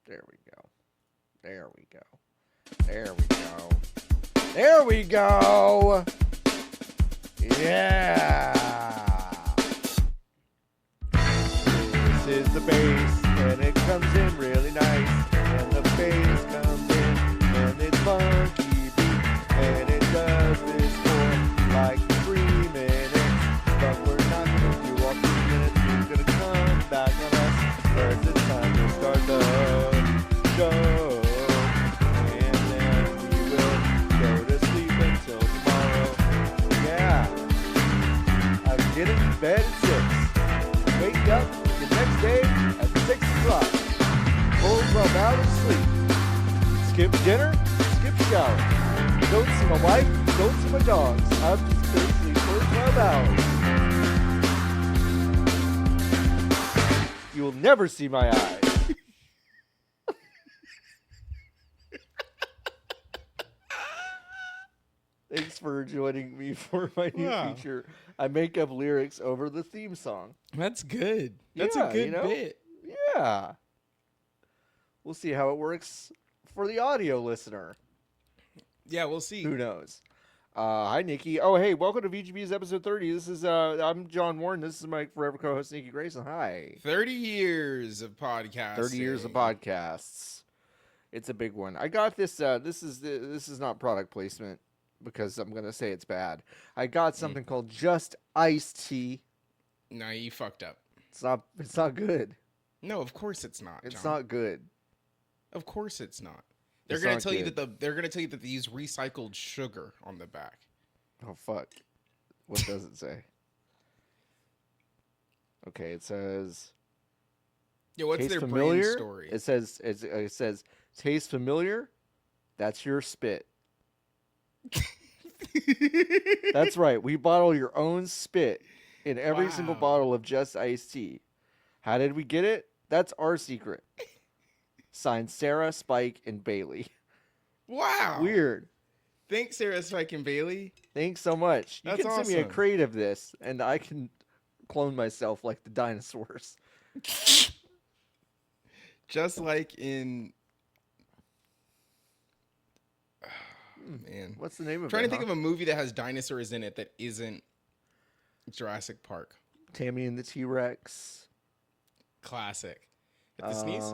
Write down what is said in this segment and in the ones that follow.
There we go. There we go. There we go. There we go. Yeah. This is the bass, and it comes in really nice. And the bass comes in, and it's funky beat, and it does this for like 3 minutes. But we're not gonna do all 3 minutes. We're gonna come back on us. First, it's time to start the show, and then we will go to sleep until tomorrow. Yeah, I'm getting to bed at 6. Wake up the next day at 6 o'clock. Full 12 hours sleep. Skip dinner, skip shower. Don't see my wife, don't see my dogs. I'm just going to sleep for 12 hours. You will never see my eyes. Thanks for joining me for my new feature. I make up lyrics over the theme song. That's good. That's a good bit. Yeah. We'll see how it works for the audio listener. Yeah, we'll see. Who knows? Hi, Nikki. Oh, hey, welcome to VGB's episode 30. This is I'm John Warren. This is my forever co-host, Nikki Grayson. Hi. 30 years of podcasting. 30 years of podcasts. It's a big one. I got this. This is not product placement because I'm gonna say it's bad. I got something called Just Iced Tea. No, you fucked up. It's not good. No, of course it's not. It's John. not good. Of course it's not. They're gonna tell you that they're gonna tell you that they use recycled sugar on the back. Oh fuck! What does it say? Okay, it says. Yeah, what's their familiar? brand story? It says taste familiar. That's your spit. That's right. We bottle your own spit in every single bottle of Just Iced Tea. How did we get it? That's our secret. Signed Sarah, Spike, and Bailey. Wow. Weird. Thanks, Sarah, Spike, and Bailey. Thanks so much. You That's can send me a crate of this, and I can clone myself like the dinosaurs. Just like in... Man. What's the name of it? I'm trying to think of a movie that has dinosaurs in it that isn't Jurassic Park. Tammy and the T-Rex. Classic. Get the sneeze?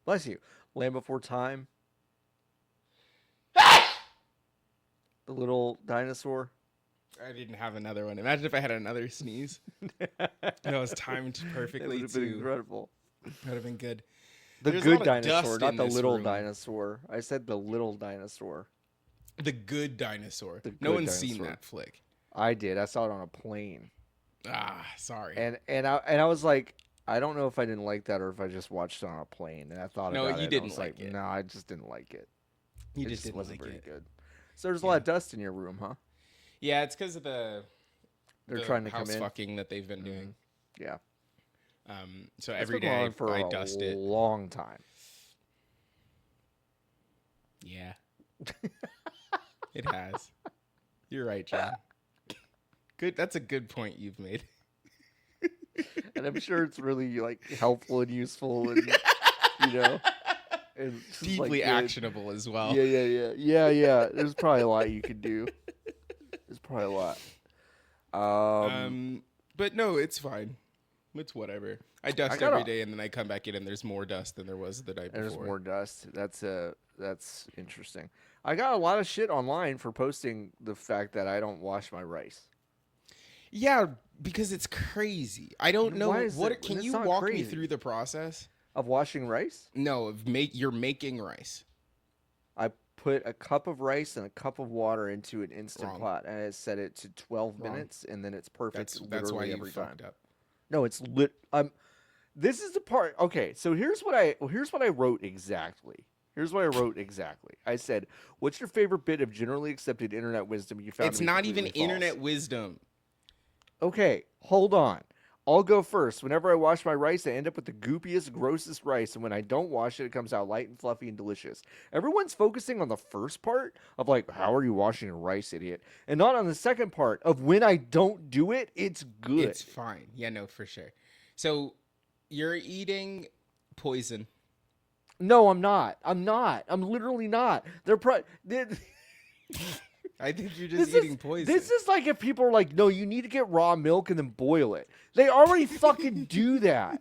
Bless you. Land Before Time. The little dinosaur. I didn't have another one. Imagine if I had another sneeze. That was timed perfectly. That would have been incredible. That would have been good. The There's good dinosaur, not the little room. dinosaur. I said the little dinosaur. The good dinosaur. The No good one's seen dinosaur. that flick. I did. I saw it on a plane. Ah, sorry. And I was like, I don't know if I didn't like that or if I just watched it on a plane. And I thought No, about you it. didn't I was like it. No, I just didn't like it. You It just didn't wasn't like very it. good. So there's a lot of dust in your room, huh? Yeah, it's because of the trying to house come in. fucking that they've been doing. Yeah. So It's every been going day on for I a dust it. long time. Yeah. It has. You're right, John. Good. That's a good point you've made. And I'm sure it's really like helpful and useful and and just, Deeply good. actionable as well. Yeah. There's probably a lot you could do. There's probably a lot. But no, it's fine. It's whatever. I dust every day, and then I come back in, and there's more dust than there was the night before. There's more dust. That's interesting. I got a lot of shit online for posting the fact that I don't wash my rice. Yeah, because it's crazy. I don't know what. Can you walk me crazy. through the process Of washing rice? No, you're making rice. I put a cup of rice and a cup of water into an instant Wrong. pot, and I set it to 12 minutes, and then it's perfect. That's why you every time. fucked up. No, it's lit. This is the part. Okay, so here's what I wrote exactly. I said, "What's your favorite bit of generally accepted internet wisdom you found?" It's to be not even completely false?" internet wisdom. Okay, hold on. I'll go first. Whenever I wash my rice, I end up with the goopiest, grossest rice, and when I don't wash it, it comes out light and fluffy and delicious. Everyone's focusing on the first part of like, how are you washing your rice, idiot? And not on the second part of when I don't do it, it's good. It's fine. Yeah, no, for sure. So you're eating Poison. No, I'm not. I'm not. I'm literally not. I think you're just eating poison. This is like if people are like, no, you need to get raw milk and then boil it. They already fucking do that.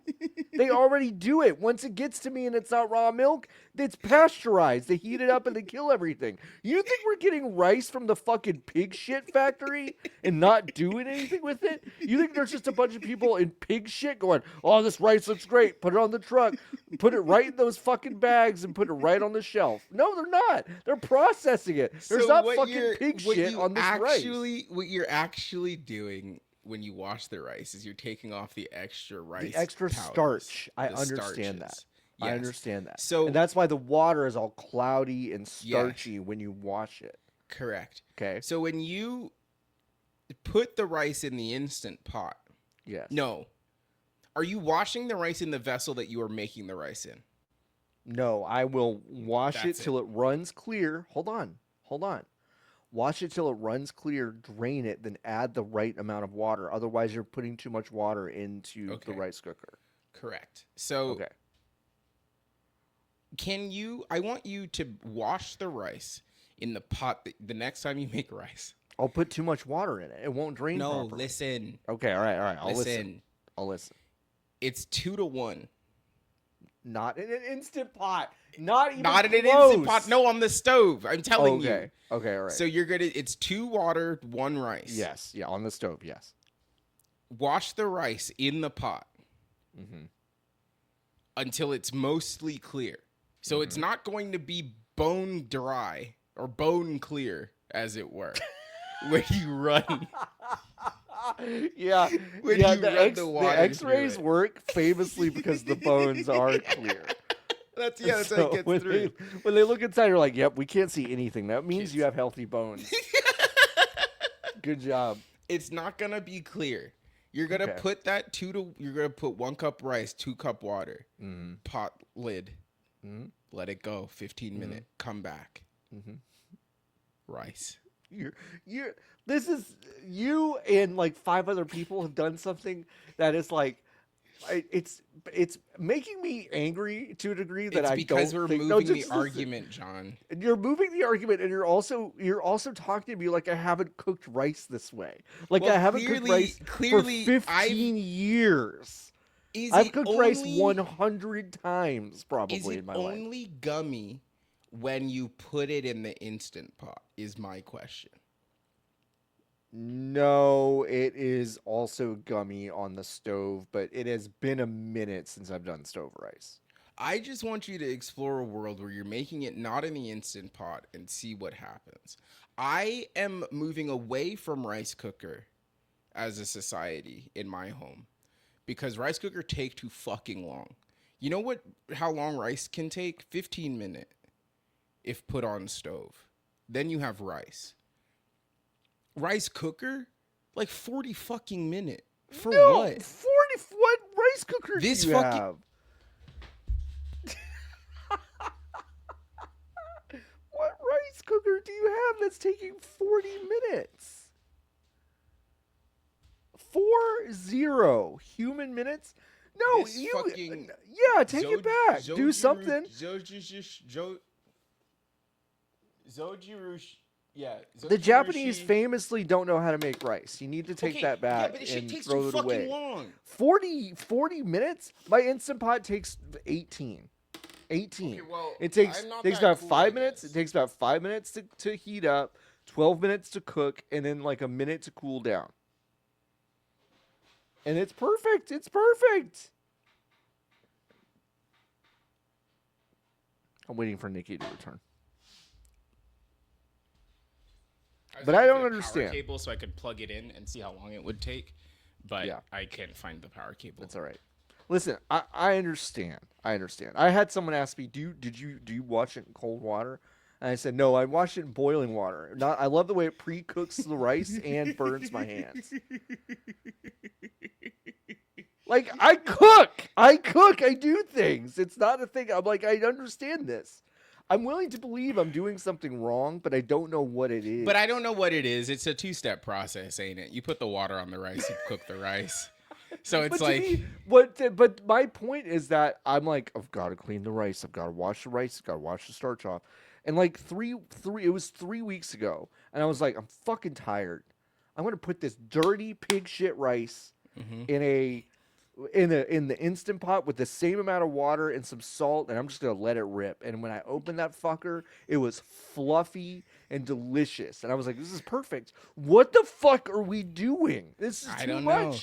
They already do it. Once it gets to me and it's not raw milk, it's pasteurized. They heat it up and they kill everything. You think we're getting rice from the fucking pig shit factory and not doing anything with it? You think there's just a bunch of people in pig shit going, oh, this rice looks great. Put it on the truck. Put it right in those fucking bags and put it right on the shelf. No, they're not. They're processing it. There's not fucking pig shit on this rice. What you're actually doing when you wash the rice is you're taking off the extra rice, the extra powders, starch. I the understand that. starches. I Yes. understand that. So And that's why the water is all cloudy and starchy when you wash it. correct. Okay. So when you put the rice in the Instant Pot, Yes. no, are you washing the rice in the vessel that you are making the rice in? No, I will wash That's it till it runs clear. Hold on. Wash it till it runs clear, drain it, then add the right amount of water. Otherwise, you're putting too much water into the Okay. rice cooker. Correct. So Okay. I want you to wash the rice in the pot the next time you make rice. I'll put too much water in it. It won't drain No, properly. listen. Okay, all right. I'll listen. It's 2-to-1. Not in an Instant Pot. Not even Not in an close. Instant Pot. No, on the stove. I'm telling you. Okay, all right. So it's 2 water, 1 rice. Yes, yeah, on the stove, yes. Wash the rice in the pot Mm-hmm. until it's mostly clear. So it's not going to be bone dry or bone clear, as it were, when you run. Yeah, When yeah. you The run the water X-rays through it. work famously because the bones are clear. That's how it gets when through. When they look inside, they're like, "Yep, we can't see anything. That means you have healthy bones." Good job. It's not gonna be clear. You're gonna Okay. put you're gonna put 1 cup rice, 2 cup water, pot lid, let it go, 15 minute, come back, rice. This is you and like 5 other people have done something that is like, it's making me angry to a degree that It's I because don't we're think. moving No, the just argument, John. You're moving the argument, and you're also talking to me like I haven't cooked rice this way. Like Well, I haven't cooked rice clearly, for 15 years. I've cooked rice 100 times probably in my life. Is it only gummy when you put it in the Instant Pot? Is my question. No, it is also gummy on the stove, but it has been a minute since I've done stove rice. I just want you to explore a world where you're making it not in the Instant Pot and see what happens. I am moving away from rice cooker as a society in my home because rice cooker take too fucking long. You know how long rice can take? 15 minutes if put on stove. Then you have rice. Rice cooker? Like 40 fucking minute. For what? 40, what rice cooker do you have? What rice cooker do you have that's taking 40 minutes? 40 human minutes? No, This you. fucking Yeah, take it back. Do something. The Japanese famously don't know how to make rice. You need to take that back and throw it away. Long. 40 minutes? My Instant Pot takes 18. Okay, well, It takes I'm not takes that about cool, 5 I minutes. guess. It takes about 5 minutes to heat up, 12 minutes to cook, and then like a minute to cool down. And it's perfect. It's perfect. I'm waiting for Nikki to return. But I don't understand. Power cable so I could plug it in and see how long it would take, but Yeah. I can't find the power cable. That's all right. Listen, I understand. I had someone ask me, do you wash it in cold water? And I said, no, I wash it in boiling water. I love the way it pre-cooks the rice and burns my hands. Like, I cook. I do things. It's not a thing. I'm like, I understand this. I'm willing to believe I'm doing something wrong, but I don't know what it is. But I don't know what it is. It's a 2-step process, ain't it? You put the water on the rice, you cook the rice. So it's But to like, me, but my point is that I'm like, I've got to clean the rice. I've got to wash the rice. I've got to wash the starch off. And like it was 3 weeks ago, and I was like, I'm fucking tired. I'm gonna put this dirty pig shit rice mhm. in the instant pot with the same amount of water and some salt, and I'm just gonna let it rip. And when I opened that fucker, it was fluffy and delicious, and I was like, "This is perfect." What the fuck are we doing? This is I too don't much. know.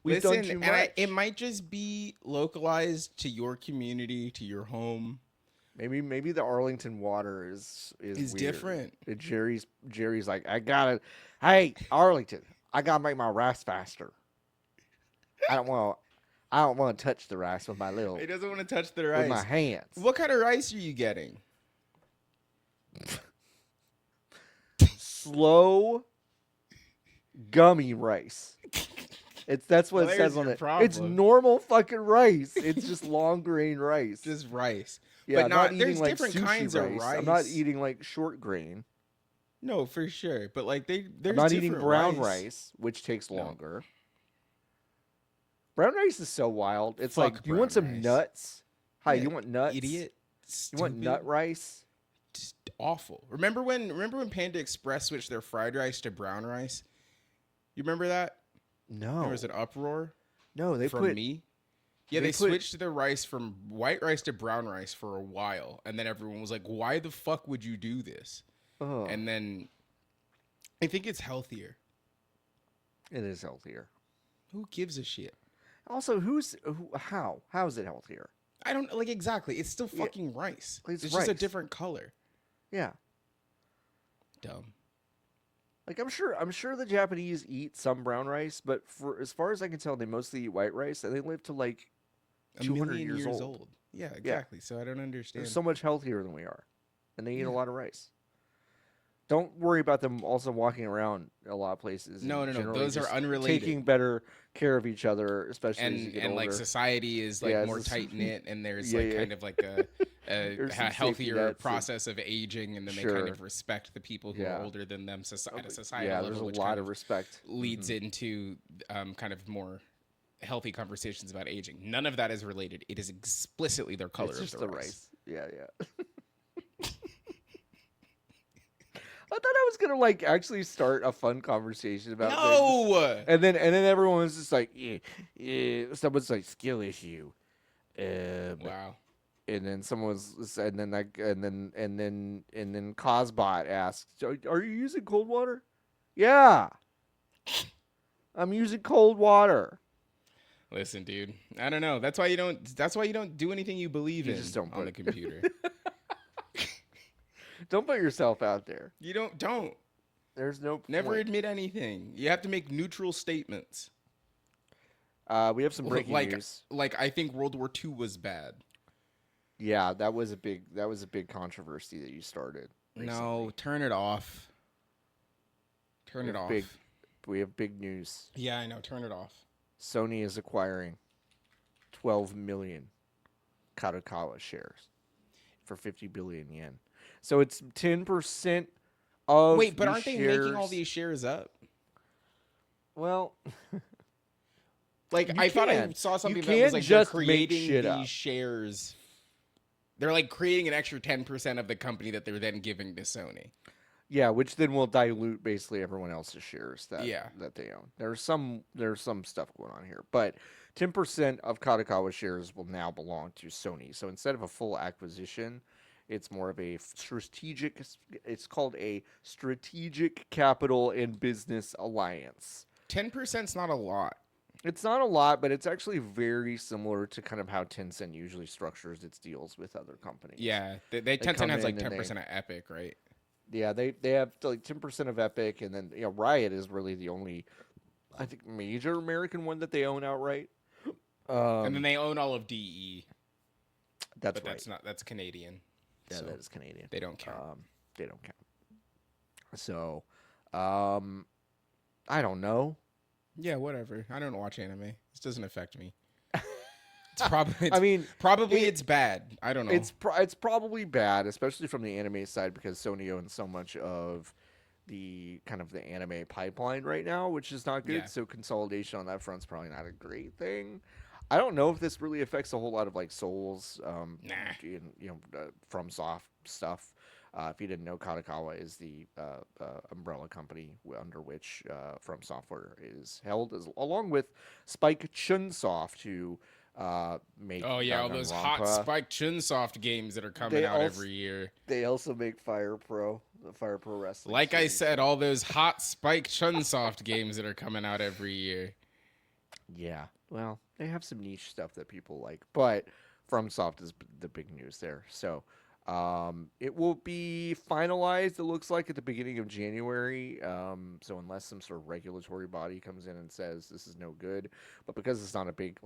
We've Listen, done too and much. it might just be localized to your community, to your home. Maybe the Arlington water is It's weird. different. Jerry's like, I gotta. Hey, Arlington, I gotta make my rice faster. I don't want to touch the rice with my He doesn't want to touch the with my rice. hands. What kind of rice are you getting? Slow gummy rice. That's what Well, it says there's on your it. problem. It's normal fucking rice. It's just long grain rice. Just rice. Yeah, but I'm not, eating there's like different sushi kinds of rice. I'm not eating like short grain. No, for sure. But like there's I'm not eating different brown rice, which takes No. longer. Brown rice is so wild. It's like, Fuck do you want brown some rice. nuts? Hi, Yeah, you want nuts? Idiot. You want nut rice? Just awful. Remember when Panda Express switched their fried rice to brown rice? You remember that? No. There was an uproar No, they from put me. Yeah, they they put- switched their rice from white rice to brown rice for a while, and then everyone was like, "Why the fuck would you do this?" Oh, And then I think it's healthier. it is healthier. Who gives a shit? Also, how is it healthier? I don't like exactly. It's still Yeah, fucking rice. it's It's just a rice. different color. Yeah. Dumb. Like I'm sure the Japanese eat some brown rice, but for as far as I can tell, they mostly eat white rice, and they live to like A 200 million years years old. Yeah, exactly. So I don't They're understand. so much healthier than we are, and they eat Yeah. a lot of rice. Don't worry about them also walking around a lot of places. No, and no, no. generally Those are just unrelated. taking better care of each other, especially as you and get and older. like society is like Yeah, more it's- tight knit, and there's Yeah, like yeah. kind of like a There's some safety healthier nets and- process of aging, and then they Sure. kind of respect the people who Yeah. are older than them. At a societal yeah, level, there's a which lot kind of respect. leads Mhm. into kind of more healthy conversations about aging. None of that is related. It is explicitly their color It's of just the the rice. rice. Yeah. I thought I was gonna like actually start a fun conversation about things. No. And then everyone was just like, yeah. Someone's like skill issue. Wow. And then someone was, and then Cosbot asked, "Are you using cold water?" Yeah, I'm using cold water. Listen, dude. I don't know. That's why you don't. That's why you don't do anything you believe You in just don't on the put- computer. Don't put yourself out there. You don't. There's no Never point. admit anything. You have to make neutral statements. We have some breaking news. Like I think World War II was bad. Yeah, that was a big controversy that you started. No, recently. turn it off. Turn it off. We have big news. Yeah, I know. Turn it off. Sony is acquiring 12 million Kadokawa shares for 50 billion yen. So it's 10% of Wait, but the aren't they making all shares- these shares up? Well, Like You I thought I can. saw something You that was can't like just they're make creating shit these up. shares. They're like creating an extra 10% of the company that they're then giving to Sony. yeah, which then will dilute basically everyone else's shares that Yeah. that they own. There's some stuff going on here, but 10% of Kadokawa shares will now belong to Sony. So instead of a full acquisition, it's more of a strategic. It's called a strategic capital and business alliance. 10%'s not a lot. It's not a lot, but it's actually very similar to kind of how Tencent usually structures its deals with other companies. Yeah, they come Tencent has in like and 10% of Epic, right? Yeah, they have like 10% of Epic, and then Riot is really the only, I think, major American one that they own outright. And then they own all of DE, That's but right. that's Canadian. Yeah, so that is Canadian. they don't count. They don't count. So, I don't know. Yeah, whatever. I don't watch anime. This doesn't affect me. It's probably. I mean, probably it- it's bad. I don't know. it's probably bad, especially from the anime side, because Sony owns so much of the kind of the anime pipeline right now, which is not good. Yeah. So consolidation on that front's probably not a great thing. I don't know if this really affects a whole lot of like Souls, Nah. FromSoft stuff. If you didn't know, Kadokawa is the umbrella company under which FromSoftware is held, along with Spike Chunsoft, who make Oh yeah, all those hot Danganronpa. Spike Chunsoft games that are coming They out also- every year. They also make Fire Pro, the Fire Pro Wrestling. Like I series. said, all those hot Spike Chunsoft games that are coming out every year. Yeah, well, they have some niche stuff that people like, but FromSoft is the big news there. So it will be finalized, it looks like, at the beginning of January. So unless some sort of regulatory body comes in and says this is no good, but because it's not a big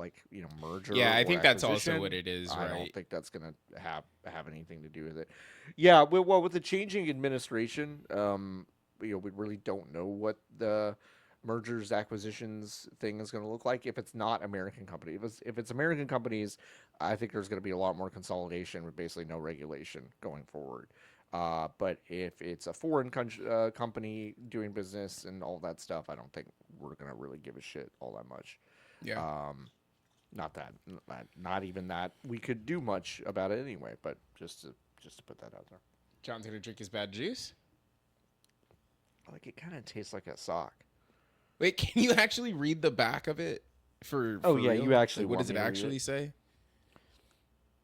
merger. Yeah, I or think that's also acquisition, what it is, I right? don't think that's gonna have anything to do with it. Yeah, well, with the changing administration, we really don't know what the mergers acquisitions thing is going to look like if it's not American company. If it's American companies, I think there's going to be a lot more consolidation with basically no regulation going forward. But if it's a foreign company doing business and all that stuff, I don't think we're going to really give a shit all that much. Yeah. Not even that we could do much about it anyway. But just to put that out there. John's gonna drink his bad juice. Like, it kind of tastes like a sock. Wait, can you actually read the back of it? For yeah, real? you actually Like, what want does it me to read actually it? say?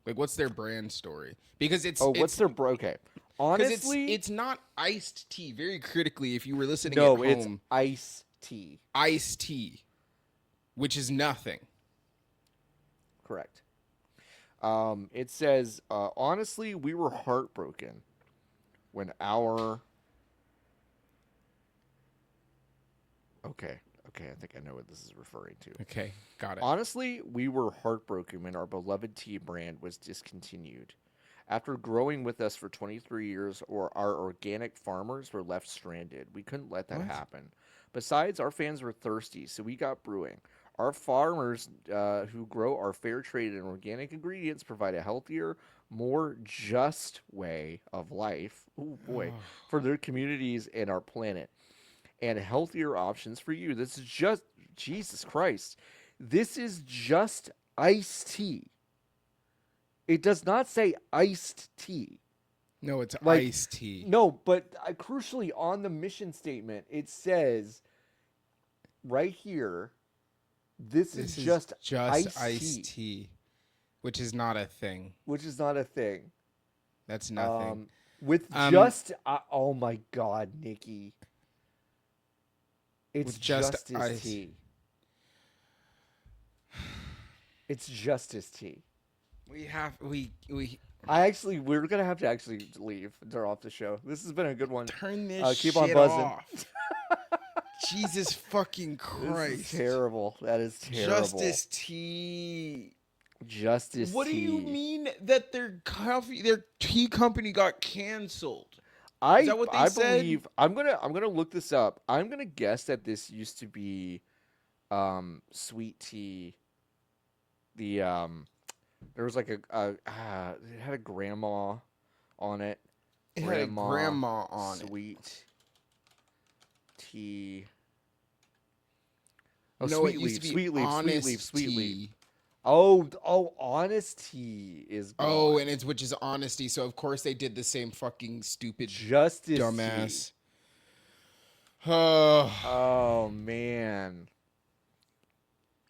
Like, what's their brand story? Because it's What's their okay? Honestly, it's not iced tea. Very critically, if you were listening no, at it's home, iced tea. iced tea, which is nothing. Correct. It says, honestly, we were heartbroken when our. Okay, I think I know what this is referring to. Okay, got it. Honestly, we were heartbroken when our beloved tea brand was discontinued. After growing with us for 23 years, our organic farmers were left stranded. We couldn't let that What? happen. Besides, our fans were thirsty, so we got brewing. Our farmers who grow our fair trade and organic ingredients provide a healthier, more just way of life, oh boy, for their communities and our planet. And healthier options for you. This is just, Jesus Christ. This is just iced tea. It does not say iced tea. No, it's Like, iced tea. No, but crucially on the mission statement, it says right here, this is just iced tea, which is not a thing. which is not a thing. That's nothing. With Um, oh my God, Nikki. It's With just just as ice. tea. It's just as tea. We're gonna have to actually leave. Turn off the show. This has been a good one. turn this keep shit on buzzing. off. Jesus fucking Christ. This is terrible. That is terrible. Justice tea. Justice What do tea. you mean that their tea company got canceled? I Is that what they said? believe I'm gonna look this up. I'm gonna guess that this used to be sweet tea. The there was like it had a grandma on it. It had a grandma on it. Sweet tea. No, sweet it used leaf, to be sweet leaf, honest sweet leaf, sweet leaf. tea. Oh, honest tea is gone. Oh, and which is honesty. So of course they did the same fucking stupid Justice dumbass. tea. Oh man,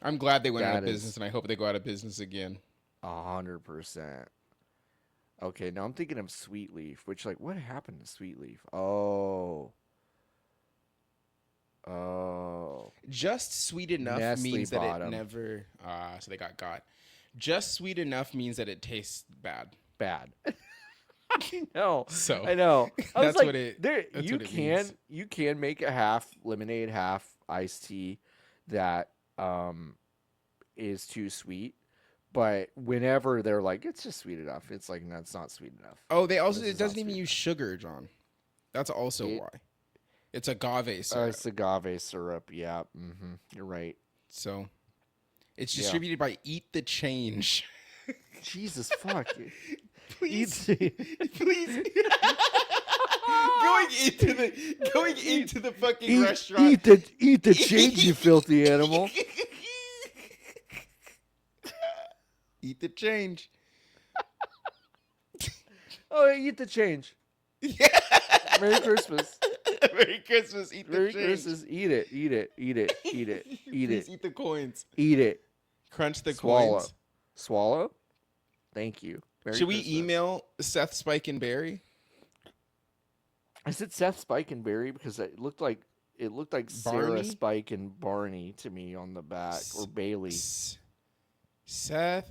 I'm glad they went out That of business, and I hope they go out of business again. 100%. Okay, now I'm thinking of Sweet Leaf, which what happened to Sweet Leaf? Oh. Just sweet enough Nestle means that bought it 'em. never. So they got. Just sweet enough means that it tastes bad. Bad. I know. So I know. I was that's like, what it- there, that's you what it can means. you can make a half lemonade, half iced tea that is too sweet. But whenever they're like, it's just sweet enough, it's like, that's not sweet enough. Oh, they also This it is not doesn't even sweet use sugar, John. That's also It- why. It's agave syrup. It's agave syrup. Yeah, you're right. So it's Yeah. distributed by Eat the Change. Jesus fuck. Please, Eat- please. going into the fucking Eat, restaurant. eat the change, you filthy animal. Eat the change. Oh, eat the change. Yeah. Merry Christmas. Merry Christmas. Eat the Merry change. Christmas. Eat it. Eat it. Eat it. Eat it. Eat Please it. eat the coins. Eat it. Crunch the Swallow. coins. Swallow. Thank you. Merry Should we Christmas. email Seth, Spike, and Barry? I said Seth, Spike, and Barry because it looked like Sarah, Barney? Spike, and Barney to me on the back, or Bailey. Seth.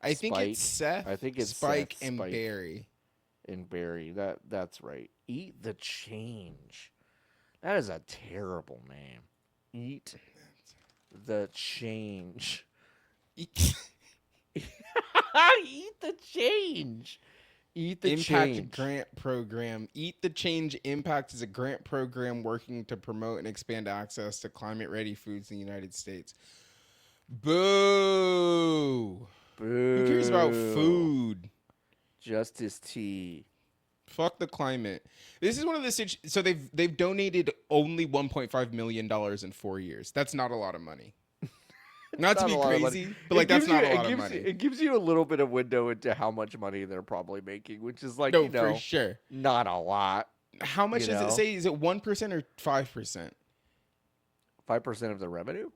I think Spike. it's Seth. I think it's Spike Seth, and Spike. Barry. And Barry. That's right. Eat the change. That is a terrible name. Eat the change. Eat Eat the change. Eat the Impact change. Grant Program. Eat the Change Impact is a grant program working to promote and expand access to climate-ready foods in the United States. Boo! Boo. Who cares about food? Justice T. Fuck the climate. This is one of the so they've donated only $1.5 million in 4 years. That's not a lot of money. Not to be crazy, but like that's not a lot of money. It gives you a little bit of window into how much money they're probably making, which is like, No, for sure. not a lot. How much does it say? Is it 1% or 5%? 5% of the revenue?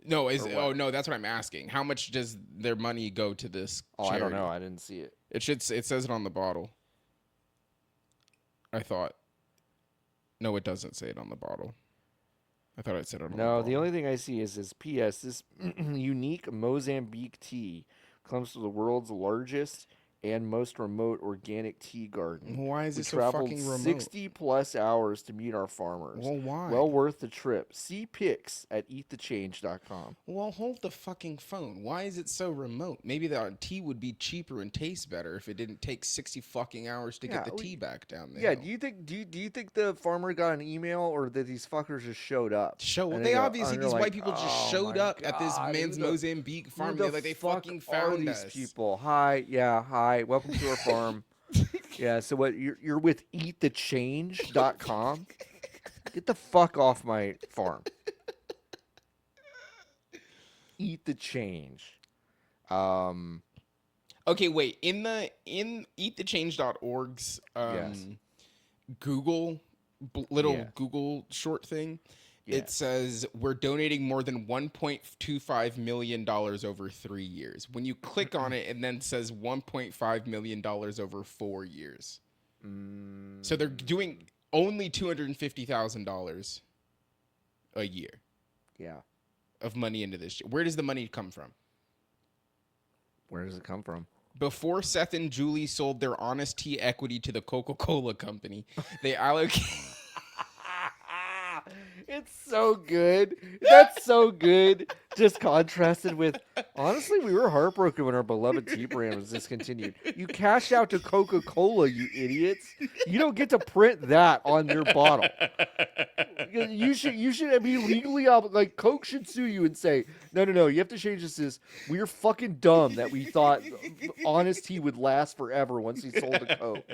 No, no, that's what I'm asking. How much does their money go to this charity? I don't know. I didn't see it. It says it on the bottle. I thought. No, it doesn't say it on the bottle. I thought it said it on the bottle. No, the only thing I see is P.S. This unique Mozambique tea comes from the world's largest and most remote organic tea garden. Why is it so traveled fucking remote? 60 plus hours to meet our farmers. Well, why? Well worth the trip. See pics at eatthechange.com. Well, hold the fucking phone. Why is it so remote? Maybe the tea would be cheaper and taste better if it didn't take 60 fucking hours to get the tea back down there. Yeah, do you think the farmer got an email or that these fuckers just showed up? They obviously these white people just showed up at this man's Mozambique farm. They're like, they fucking found these us. People. Hi, welcome to our farm. Yeah, so what you're with eatthechange.com? Get the fuck off my farm. Eat the change. Okay, wait. In eatthechange.org's Yes. Google Google short thing, it says we're donating more than $1.25 million over 3 years. When you click on it, it then says $1.5 million over 4 years. So they're doing only $250,000 a year. Yeah. Of money into this. Where does the money come from? Where does it come from? Before Seth and Julie sold their Honest Tea equity to the Coca-Cola company, they allocated... It's so good. That's so good. Just contrasted with, honestly, we were heartbroken when our beloved tea brand was discontinued. You cashed out to Coca-Cola, you idiots. You don't get to print that on your bottle. You should be legally like Coke should sue you and say, no, you have to change this. We're fucking dumb that we thought Honest Tea would last forever once he sold to Coke.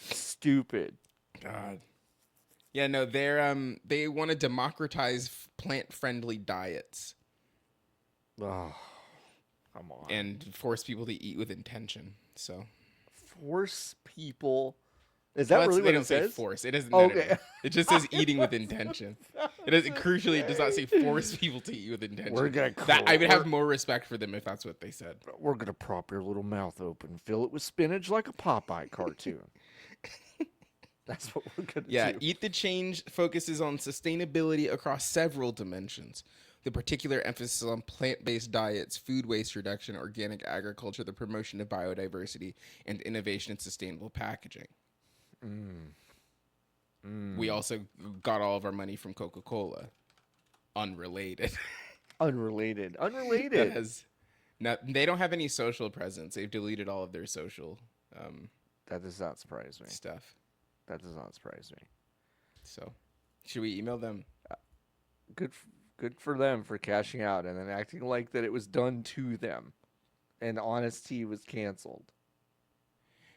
Stupid. God. Yeah, no, they want to democratize plant-friendly diets. Oh, come on. And force people to eat with intention. So force people. Is that really what it says? They don't say force. It doesn't. Okay. No. It just says eating with intention. Crucially, it does not say force people to eat with intention. I would have more respect for them if that's what they said. We're gonna prop your little mouth open, fill it with spinach like a Popeye cartoon. That's what we're going to do. Yeah, Eat the Change focuses on sustainability across several dimensions. The particular emphasis on plant-based diets, food waste reduction, organic agriculture, the promotion of biodiversity, and innovation in sustainable packaging. We also got all of our money from Coca-Cola. Unrelated. Unrelated. They don't have any social presence. They've deleted all of their social that does not surprise me. Stuff. That does not surprise me. So, should we email them? Good for them for cashing out and then acting like that it was done to them, and Honest Tea was canceled.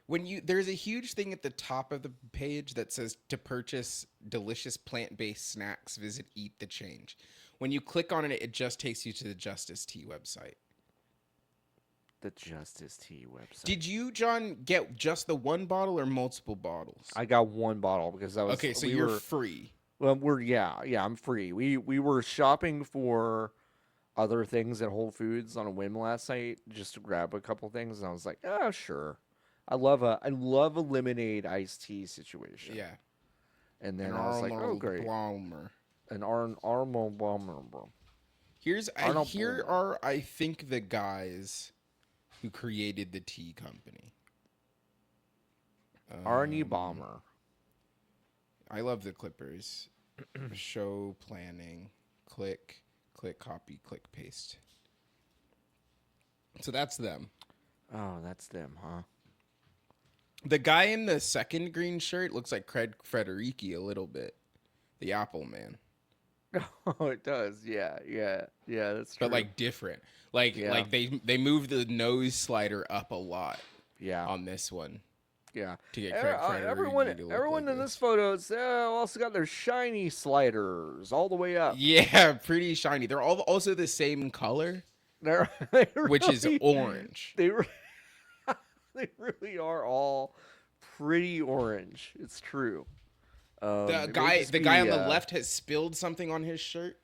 There's a huge thing at the top of the page that says to purchase delicious plant-based snacks, visit Eat the Change. When you click on it, it just takes you to the Justice Tea website. The Justice Tea website. Did you, John, get just the one bottle or multiple bottles? I got one bottle because I was okay. So you're free. Well, I'm free. We were shopping for other things at Whole Foods on a whim last night just to grab a couple things, and I was like, oh sure. I love a lemonade iced tea situation. Yeah. And then I was like, oh great. An Arnold Bomber, bro. Here are I think the guys who created the tea company. Arnie Bomber. I love the Clippers. Show planning. Click copy, click paste. So that's them. Oh, that's them, huh? The guy in the second green shirt looks like Craig Federighi a little bit. The Apple Man. Oh, it does. Yeah, that's true. But like different. Like they moved the nose slider up a lot. Yeah. On this one. Yeah. To get Craig Federighi everyone in this photo also got their shiny sliders all the way up. Yeah, pretty shiny. They're all also the same color. Which is orange. They really are all pretty orange. It's true. The guy on the left has spilled something on his shirt,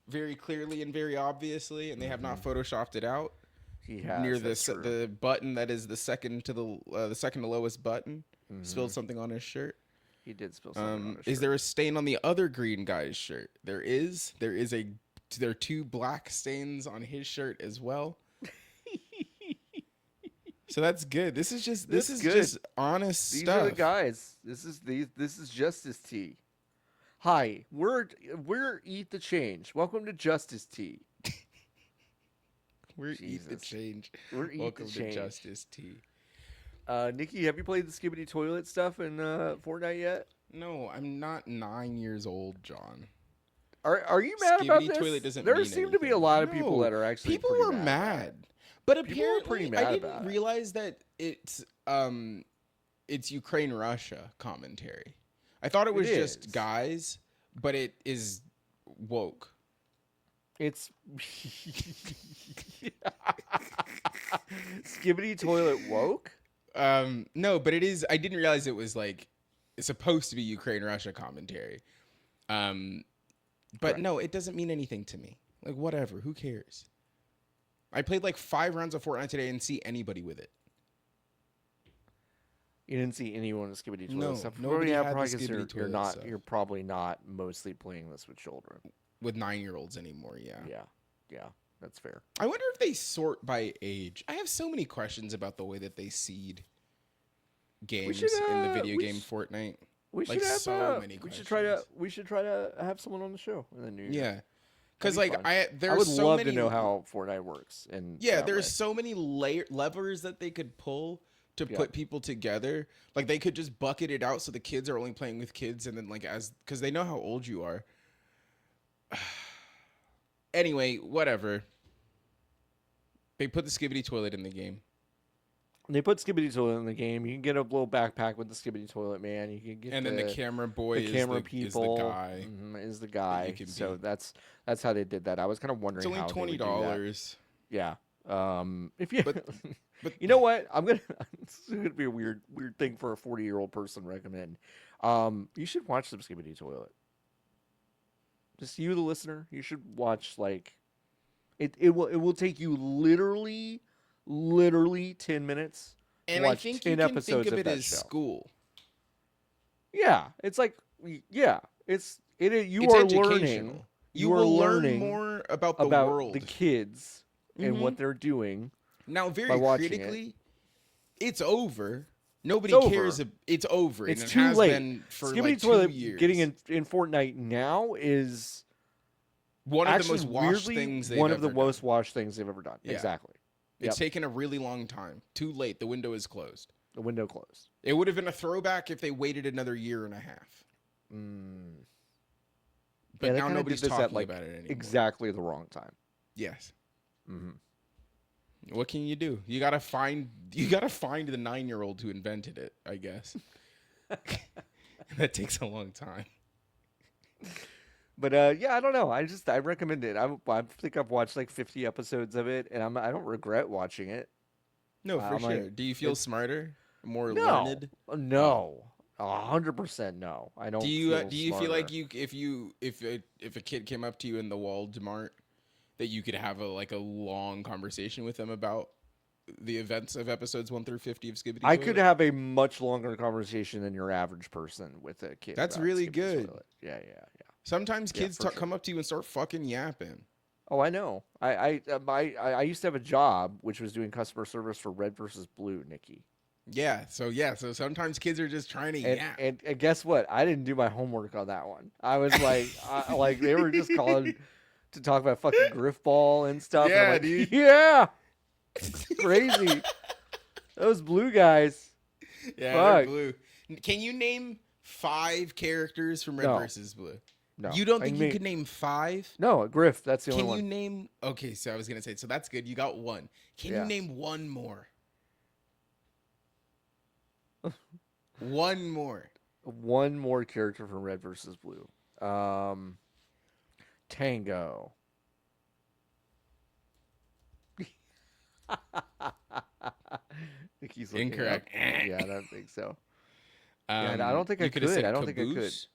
very clearly and very obviously, and they have not photoshopped it out. He has near the button that is the second to the lowest button. Spilled something on his shirt. He did spill something on his shirt. Is there a stain on the other green guy's shirt? There is. There are two black stains on his shirt as well. So that's good. This is just honest stuff. These are the guys. This is Justice Tea. Hi, we're Eat the Change. Welcome to Justice Tea. We're Eat the Change. Welcome to Justice Tea. Nikki, have you played the Skibbity Toilet stuff in Fortnite yet? No, I'm not 9 years old, John. Are you mad about this? Toilet doesn't there mean seem to be a lot of people that are actually people were mad. But apparently, I didn't realize that it's Ukraine Russia commentary. I thought it was just guys, but it is woke. It's Skibbity Toilet woke? No, but it is. I didn't realize it was like it's supposed to be Ukraine Russia commentary. But no, it doesn't mean anything to me. Like whatever, who cares? I played like 5 rounds of Fortnite today and see anybody with it. You didn't see anyone with Skibbity Toilet No, stuff. nobody had probably the Skibbity Toilet stuff. You're probably not mostly playing this with children. With 9-year-olds anymore, yeah. Yeah, that's fair. I wonder if they sort by age. I have so many questions about the way that they seed games in the video game Fortnite. We should have so many questions. We should try to have someone on the show in the new year. Yeah. Because I would love to know how Fortnite works. And there's so many levers that they could pull to put people together. Like they could just bucket it out so the kids are only playing with kids, and then because they know how old you are. Anyway, whatever. They put the Skibbity Toilet in the game. They put Skibbity Toilet in the game. You can get a little backpack with the Skibbity Toilet, man. You can get then the camera boy is the guy. Is the guy. So that's how they did that. I was kind of wondering. It's only $20. Yeah. If you, but you know what, it's gonna be a weird thing for a 40-year-old person to recommend. You should watch some Skibbity Toilet. Just you, the listener, you should watch it will take you literally 10 minutes. And I think you can think of it as school. Yeah, it's you are learning. You will learn more about the world, the kids, and what they're doing. Now, very critically, it's over. Nobody cares. It's over. It's and too it has late. Been for Skibbity Toilet 2 years. Getting in Fortnite now is one of the most watched things. Most watched things they've ever done. Yeah. Exactly. It's taken a really long time. Too late. The window is closed. The window closed. It would have been a throwback if they waited another year and a half. But now nobody's talking about it anymore. Exactly the wrong time. Yes. What can you do? You gotta find the 9-year-old who invented it, I guess. That takes a long time. But yeah, I don't know. I recommend it. I think I've watched like 50 episodes of it, and I don't regret watching it. No, for I'm sure. like, Do you feel smarter, more no, learned? no, 100% no. I don't. Do you feel feel like smarter. if a kid came up to you in the Walmart that you could have a long conversation with them about the events of episodes 1 through 50 of Skibbity I Toilet? could have a much longer conversation than your average person with a kid. That's about really Skibbity good. Toilet. Yeah. Sometimes kids for sure. come up to you and start fucking yapping. Oh, I know. I used to have a job which was doing customer service for Red versus Blue, Nikki. So sometimes kids are just trying to yap. And guess what? I didn't do my homework on that one. I was like, like they were just calling to talk about fucking griffball and stuff. Yeah, and I'm like, dude. Yeah. Crazy. Those blue guys. Yeah, Fuck. they're blue. Can you name 5 characters from Red No. versus Blue? No. You don't think you could name 5? No, Griff. That's the only Can one. you name? Okay, so I was gonna say, so that's good. You got 1. Can Yeah. you name 1 more? 1 more. One more character from Red versus Blue. Tango. Nikki's looking Incorrect. up. Yeah, I don't think so. Yeah, I don't think I you could have could. said I don't think I could. Caboose.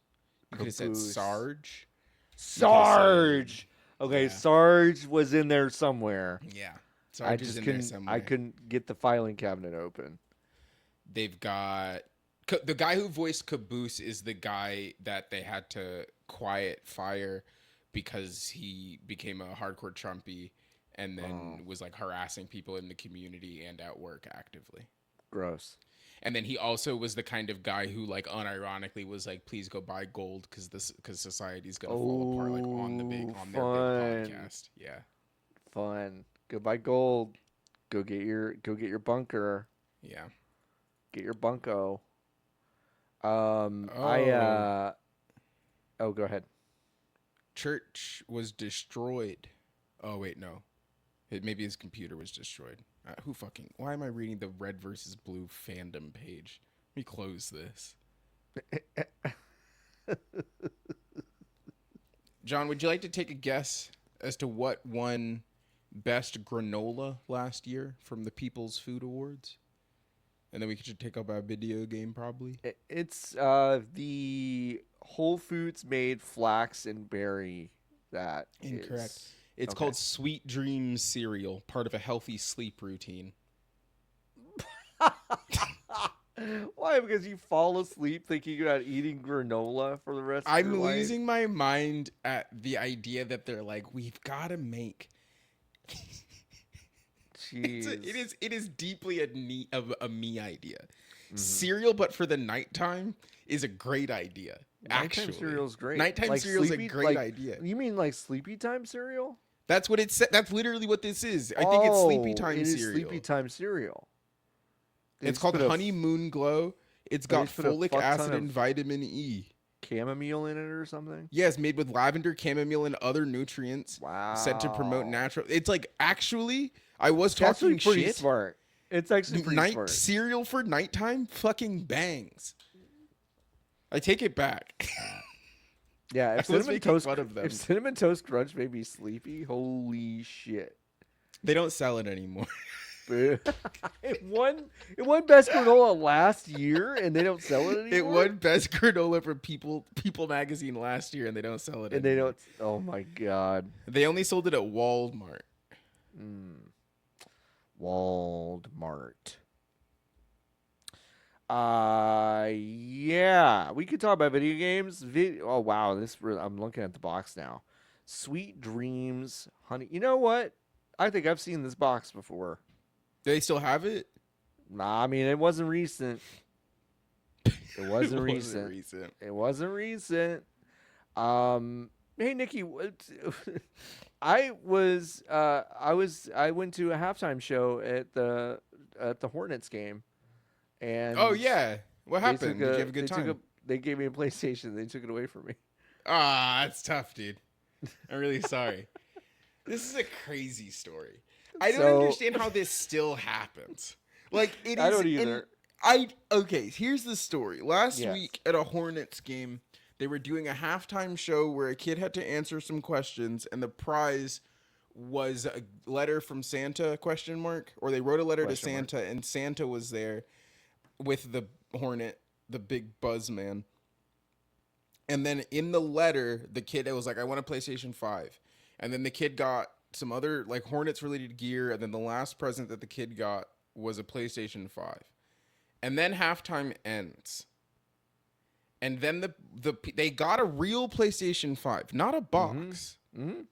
You could have said Caboose. Sarge. Sarge. Okay, yeah. Sarge was in there somewhere. Yeah. I Sarge is just in there couldn't. somewhere. I couldn't get the filing cabinet open. They've got the guy who voiced Caboose is the guy that they had to quiet fire because he became a hardcore Trumpy and then was like harassing people in the community and at work actively. Gross. And then he also was the kind of guy who, like, unironically was like, "Please go buy gold because society's gonna fall apart." Like on their big podcast. Yeah, fun. Go buy gold. Go get your bunker. Yeah. Get your bunko. Oh, go ahead. Church was destroyed. Oh wait, no. Maybe his computer was destroyed. Why am I reading the Red versus Blue fandom page? Let me close this. John, would you like to take a guess as to what won Best Granola last year from the People's Food Awards? And then we could take up our video game, probably. It's the Whole Foods made flax and berry. That Incorrect. It's called Sweet Dreams cereal, part of a healthy sleep routine. Why? Because you fall asleep thinking about eating granola for the rest of your life? I'm losing my mind at the idea that they're like, we've got to make. Jeez. It is deeply a me idea. Mm-hmm. Cereal, but for the nighttime, is a great idea. Nighttime cereal is great. Nighttime cereal is a great idea. You mean like sleepy time cereal? That's what it said. That's literally what this is. I think it's sleepy time cereal. It is sleepy time cereal. It's called Honey Moon Glow. It's got folic acid and vitamin E. Chamomile in it or something? Yes, made with lavender, chamomile, and other nutrients. Wow. Said to promote natural. It's like, actually, I was talking actually pretty shit. Smart. It's actually pretty smart. Cereal for nighttime fucking bangs. I take it back. Yeah, if Cinnamon Toast Crunch made me sleepy, holy shit. They don't sell it anymore. It won Best Granola last year, and they don't sell it anymore? It won Best Granola from People magazine last year, and they don't sell it anymore. They don't. Oh, my God. They only sold it at Walmart. Walmart. Yeah, we could talk about video games. Oh wow, I'm looking at the box now. Sweet Dreams, honey. You know what? I think I've seen this box before. Do they still have it? Nah, I mean it wasn't recent. It wasn't recent. It wasn't recent. Hey Nikki, I went to a halftime show at the Hornets game. And oh yeah, what happened? Did you have a good time? They gave me a PlayStation. They took it away from me. Ah, that's tough, dude. I'm really sorry. This is a crazy story. I don't So- understand how this still happens. Like it is. I don't either. Okay. Here's the story. Last Yes. week at a Hornets game, they were doing a halftime show where a kid had to answer some questions, and the prize was a letter from Santa ? Or they wrote a letter to Santa, and Santa was there with the Hornet, the big buzz man. And then in the letter, the kid was like, "I want a PlayStation 5." And then the kid got some other like Hornets related gear, and then the last present that the kid got was a PlayStation 5. And then halftime ends. And then they got a real PlayStation 5, not a box. Mm-hmm.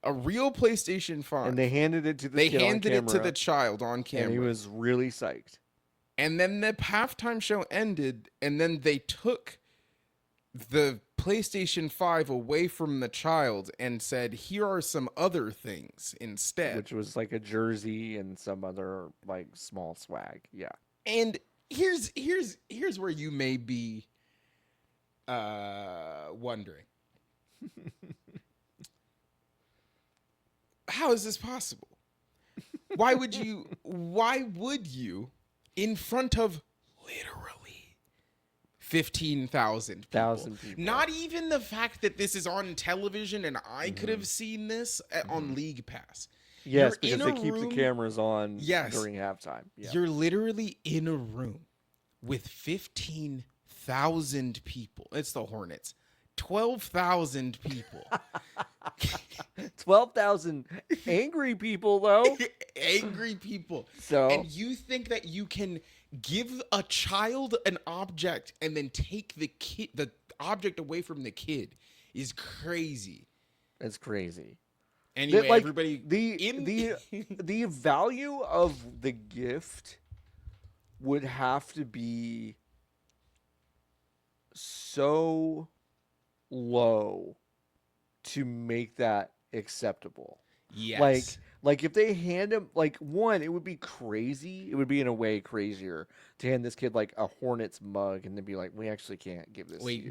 A real PlayStation 5. And they handed it to the They kid on handed it to camera, the child on camera. and he was really psyched. And then the halftime show ended, and then they took the PlayStation 5 away from the child and said, "Here are some other things instead." Which was like a jersey and some other like small swag. Yeah. And here's where you may be wondering. How is this possible? Why would you in front of literally 15,000 people. Not even the fact that this is on television and I could have seen this on League Pass. Yes, You're because in they a keep room- the cameras on Yes. during halftime. Yeah. You're literally in a room with 15,000 people. It's the Hornets. 12,000 people. 12,000 angry people, though. Angry people. So And you think that you can give a child an object and then take the object away from the kid is crazy. it's crazy. Anyway, Like, everybody the value of the gift would have to be so low to make that acceptable. yes. Like if they hand him like one, it would be crazy. It would be in a way crazier to hand this kid like a Hornets mug and then be like, we actually can't give this. to you.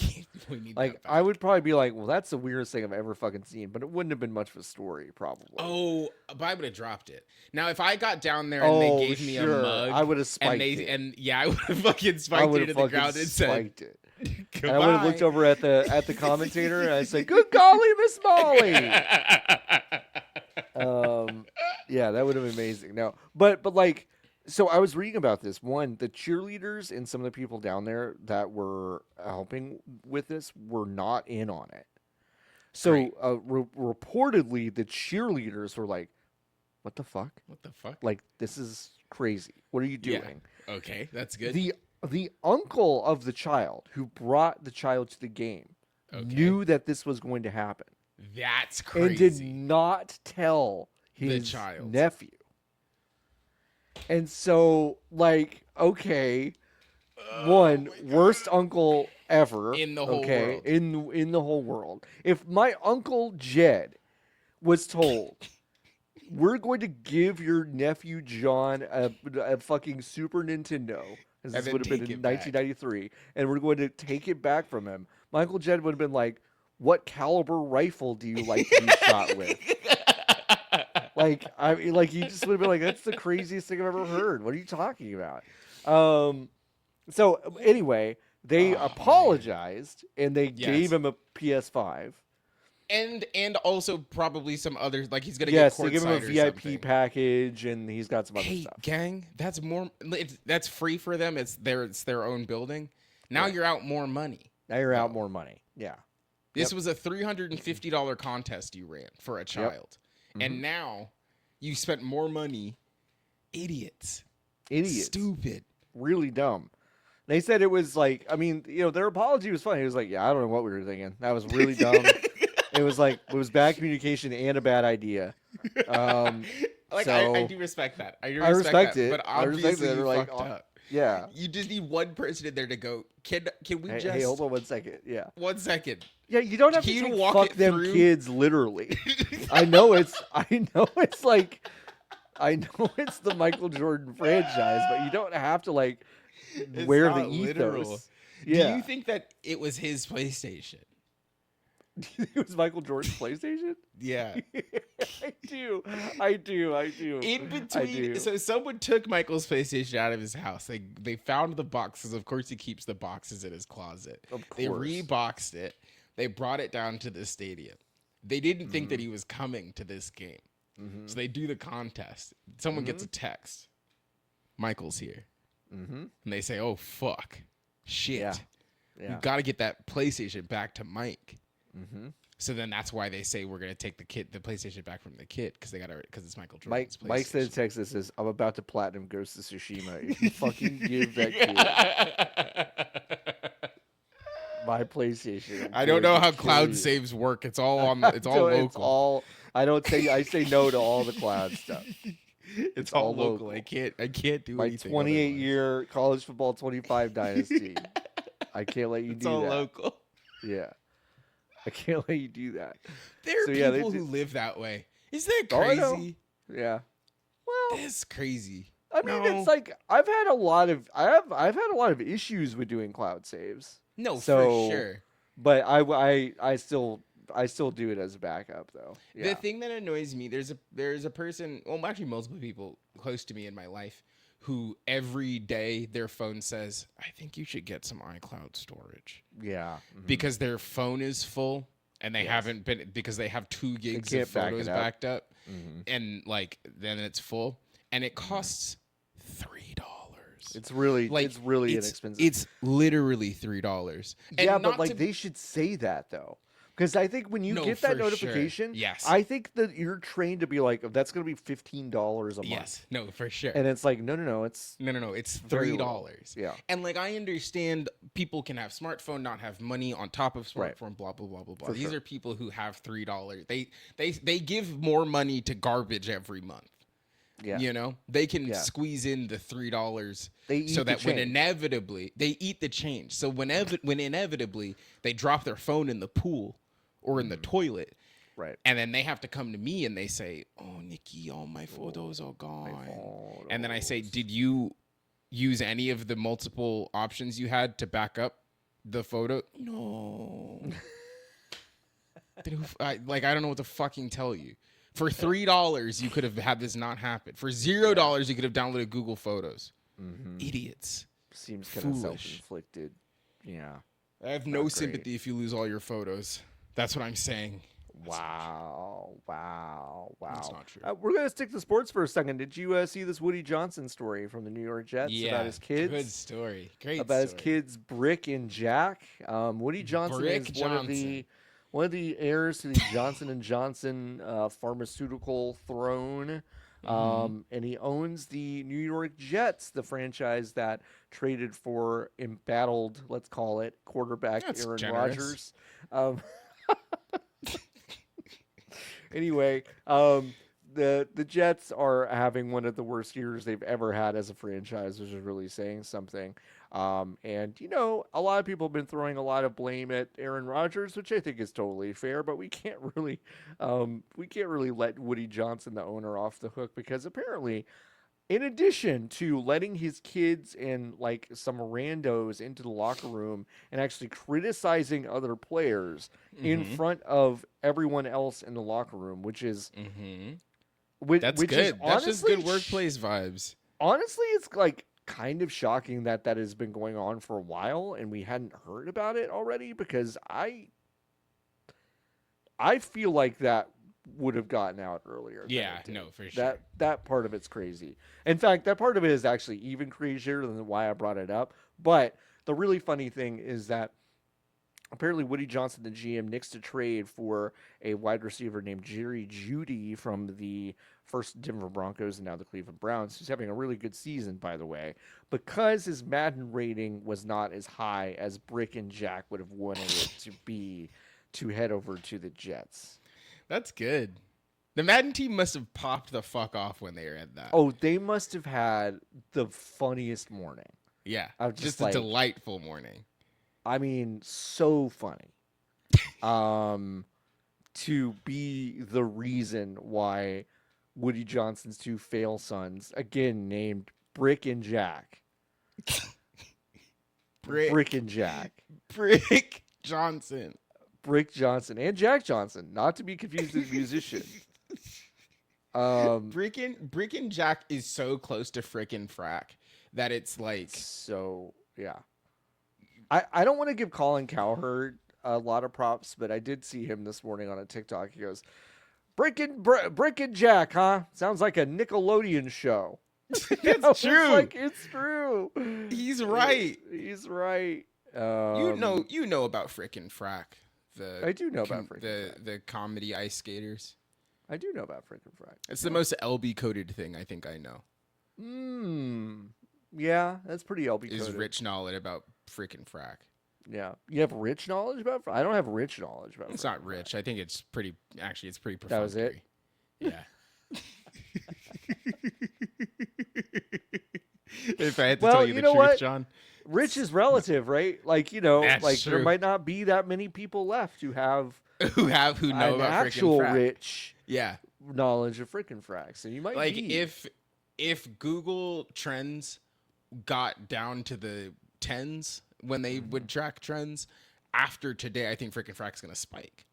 we need Like that back. I would probably be like, well, that's the weirdest thing I've ever fucking seen, but it wouldn't have been much of a story, probably. Oh, but I would have dropped it. Now, if I got down there and they gave me a mug, I would have spiked and it. I would have fucking spiked it to the ground and said, spiked it. "Goodbye." And I would have looked over at the commentator and I said, "Good golly, Miss Molly." Yeah, that would have been amazing. No, but like, so I was reading about this. One, the cheerleaders and some of the people down there that were helping with this were not in on it. So Right. reportedly, the cheerleaders were like, "What the fuck? What the fuck? Like, this is crazy. What are you Yeah. doing?" Okay, that's good. The uncle of the child who brought the child to the game knew that this was going to happen That's and crazy. did not tell his child. nephew. And so, like, okay, one worst uncle ever In the whole world. in the whole world. If my uncle Jed was told, we're going to give your nephew John a fucking Super Nintendo, as this then would have been take in it back. 1993, and we're going to take it back from him, my Uncle Jed would have been like, what caliber rifle do you like to be shot with? Like, I mean, like, you just would have been like, that's the craziest thing I've ever heard. What are you talking about? So anyway, they apologized and they gave him a PS5. And also probably some others, like he's gonna Yes, get they give him a courtside or VIP something. package, and he's got some other Hey, stuff. gang, that's that's free for them. It's their own building. Now you're out more money. Now you're out more money. Yeah. This was a $350 contest you ran for a child, and now you spent more money. Idiots. Stupid. Really dumb. They said it was like, I mean, you know, their apology was funny. It was like, yeah, I don't know what we were thinking. That was really dumb. It was bad communication and a bad idea. Like so, I do respect that. I do I respect that, it. But I respect obviously it. you They're like, fucked up. yeah. You just need one person in there to go. Can we just? Hey, hold on 1 second. Yeah. 1 second. Yeah, you don't have Can to you take walk fuck it them through? kids literally. I know it's like, I know it's the Michael Jordan franchise, but you don't have to like wear the not ethos. literal. Yeah. Do you think that it was his PlayStation? Do you think it was Michael Jordan's PlayStation? Yeah. I do. In between, so someone took Michael's PlayStation out of his house. They found the boxes. Of course, he keeps the boxes in his closet. Of course. They reboxed it. They brought it down to the stadium. They didn't think that he was coming to this game. So they do the contest. Someone gets a text. Michael's here. And they say, oh, fuck. Shit. Yeah. We got to get that PlayStation back to Mike. So then that's why they say we're going to take the PlayStation back from the kid because it's Michael Jordan's PlayStation. Mike said Texas says, I'm about to platinum Ghost of Tsushima. If you fucking give that kid my PlayStation. I don't know how cloud saves work. It's all on. It's all local. I say no to all the cloud stuff. It's all local. I can't do my anything. 28-year college football 25 dynasty. I can't let you do that. It's all local. Yeah. I can't let you do that. There are people who live that way. Is that crazy? Yeah. Well, that's crazy. I mean, it's like I've had a lot of issues with doing cloud saves. No, for sure. But I still do it as a backup though. Yeah. The thing that annoys me, there's a person, well, actually multiple people close to me in my life who every day their phone says, I think you should get some iCloud storage. Yeah. Because their phone is full and they haven't been, because they have 2 gigs of photos backed up. And like, then it's full and it costs $3. It's really inexpensive. It's literally $3. Yeah, but like they should say that though. Because I think when you get that notification, I think that you're trained to be like, oh, that's going to be $15 a month. Yes, no, for sure. And it's like, no, it's $3. Yeah. And like, I understand people can have smartphone, not have money on top of smartphone, blah, blah, blah, blah, blah. These are people who have $3. They give more money to garbage every month. Yeah. You know, they can squeeze in the $3 so that when inevitably they eat the change. So when inevitably they drop their phone in the pool or in the toilet, right? And then they have to come to me and they say, "Oh, Nikki, all my photos are gone." And then I say, "Did you use any of the multiple options you had to back up the photo?" No. I don't know what to fucking tell you. For $3, you could have had this not happen. For $0, you could have downloaded Google Photos. Idiots. Seems kind of self-inflicted. Yeah. I have no sympathy if you lose all your photos. That's what I'm saying. Wow. That's not true. We're going to stick to sports for a second. Did you see this Woody Johnson story from the New York Jets about his kids? Good story. Great about story. His kids, Brick and Jack. Woody Johnson is one of the heirs to the Johnson & Johnson pharmaceutical throne. And he owns the New York Jets, the franchise that traded for embattled, let's call it, quarterback Aaron Rodgers. Anyway, the Jets are having one of the worst years they've ever had as a franchise, which is really saying something. And a lot of people have been throwing a lot of blame at Aaron Rodgers, which I think is totally fair, but we can't really let Woody Johnson, the owner, off the hook, because apparently, in addition to letting his kids and like some randos into the locker room and actually criticizing other players in front of everyone else in the locker room, which is that's good. That's just good workplace vibes. Honestly, it's like kind of shocking that has been going on for a while and we hadn't heard about it already, because I feel like that would have gotten out earlier. Yeah, no, for sure. That part of it's crazy. In fact, that part of it is actually even crazier than why I brought it up. But the really funny thing is that apparently Woody Johnson, the GM, nixed a trade for a wide receiver named Jerry Jeudy from the first Denver Broncos and now the Cleveland Browns, who's having a really good season, by the way, because his Madden rating was not as high as Brick and Jack would have wanted it to be to head over to the Jets. That's good. The Madden team must have popped the fuck off when they read that. Oh, they must have had the funniest morning. Yeah, just a delightful morning. I mean, so funny. To be the reason why Woody Johnson's 2 fail sons, again named Brick and Jack. Brick and Jack. Brick Johnson. Brick Johnson and Jack Johnson, not to be confused with musician. Brick and Jack is so close to frickin' frack that it's like So yeah, I don't want to give Colin Cowherd a lot of props, but I did see him this morning on a TikTok. He goes, Brick and Jack, huh? Sounds like a Nickelodeon show. it's true. It's true. He's right. He's right. You know about frickin' frack. I do know about frickin' frack. The comedy ice skaters. I do know about frickin' frack. It's the most LB coded thing I think I know. Yeah, that's pretty LB coded. Is rich knowledge about frickin' frack. Yeah, you have rich knowledge about. I don't have rich knowledge about. It's not rich. I think it's pretty. Actually, it's pretty That was it? Yeah. If I had to tell you the truth, John. Rich is relative, right? Like, That's like true. there might not be that many people left who who know an about actual frickin' frack. rich Yeah. knowledge of frickin' fracks, and you might Like be. if Google Trends got down to the tens when they would track trends, after today, I think frickin' frack's gonna spike.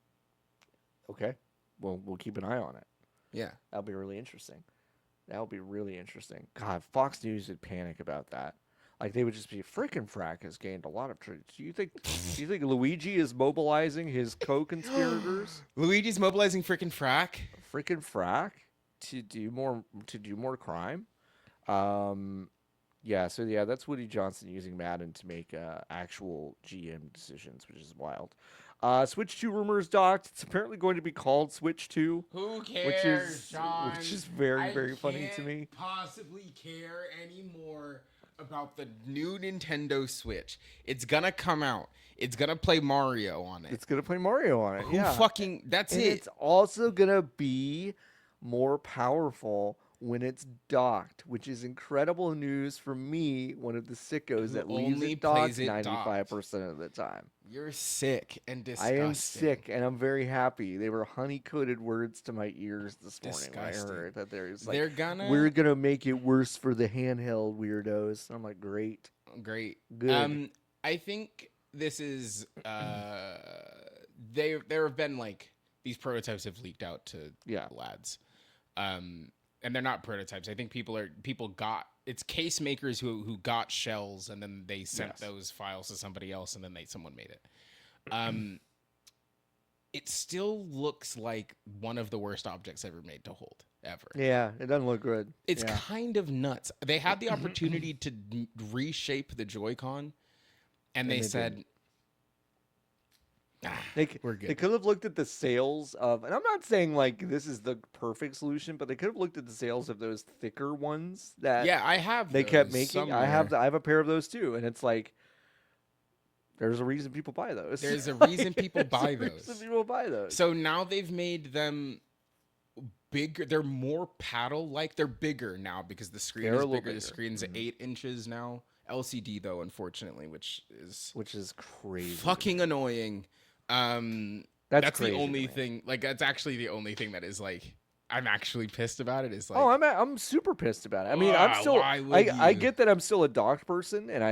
Okay, well, we'll keep an eye on it. Yeah. That'll be really interesting. God, Fox News would panic about that. Like they would just be frickin' frack has gained a lot of trade. Do you think Luigi is mobilizing his co-conspirators? Luigi's mobilizing frickin' frack. Frickin' frack to do more crime. So that's Woody Johnson using Madden to make actual GM decisions, which is wild. Switch 2 rumors docked. It's apparently going to be called Switch 2. Who cares, John? Which is very, very funny to me. Possibly care anymore about the new Nintendo Switch. It's gonna come out. It's gonna play Mario on it. It's gonna play Mario on it. That's and it. It's also gonna be more powerful when it's docked, which is incredible news for me, one of the sickos that leaves it docked 95% of the time. You're sick and disgusting. I am sick, and I'm very happy. They were honey-coated words to my ears this morning when I heard that we're gonna make it worse for the handheld weirdos. And I'm like, great, good. I think this is there have been like these prototypes have leaked out to lads. And they're not prototypes. I think it's case makers who got shells and then they sent those files to somebody else and then someone made it. It still looks like one of the worst objects ever made to hold ever. Yeah, it doesn't look good. It's kind of nuts. They had the opportunity to reshape the Joy-Con and they said, we're good. They could have looked at the sales of, and I'm not saying like this is the perfect solution, but they could have looked at the sales of those thicker ones that I have. They kept making. Somewhere. I have a pair of those too, and it's like there's a reason people buy those. There's a reason people buy those. So now they've made them bigger. They're more paddle-like. They're bigger now because the screen is bigger. The screen's 8 inches now. LCD though, unfortunately, which is crazy. Fucking annoying. That's crazy, the only thing. Like that's actually the only thing that is like I'm actually pissed about it. Is like I'm super pissed about it. I mean, I'm still I get that I'm still a docked person, and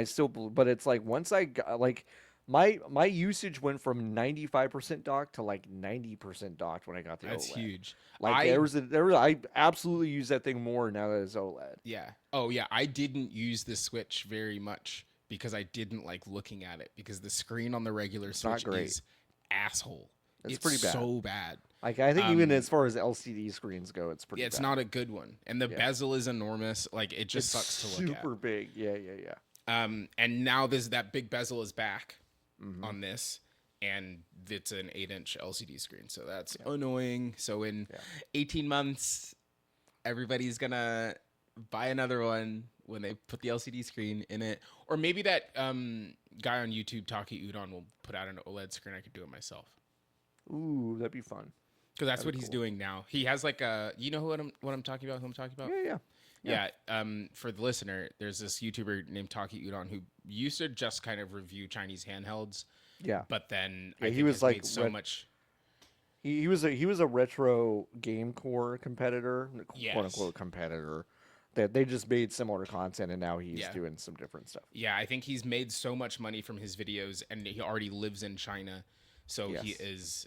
but it's like once I got like my usage went from 95% docked to like 90% docked when I got the OLED. That's huge. Like I absolutely use that thing more now that it's OLED. Yeah. Oh yeah. I didn't use the Switch very much because I didn't like looking at it because the screen on the regular Switch is asshole. It's pretty bad. So bad. Like I think even as far as LCD screens go, it's pretty. Yeah, it's not a good one, and the bezel is enormous. Like it just sucks to look at. Super big. Yeah. And now that big bezel is back on this, and it's an 8-inch LCD screen, so that's annoying. So in 18 months, everybody's gonna buy another one when they put the LCD screen in it, or maybe that guy on YouTube, Taki Udon, will put out an OLED screen. I could do it myself. Ooh, that'd be fun. Because that's what he's doing now. He has like you know what I'm talking about? Who I'm talking about? Yeah. For the listener, there's this YouTuber named Taki Udon who used to just kind of review Chinese handhelds. Yeah. But then he was like so much. He was a retro game core competitor, quote unquote competitor. They just made similar content, and now he's doing some different stuff. Yeah, I think he's made so much money from his videos, and he already lives in China So Yes.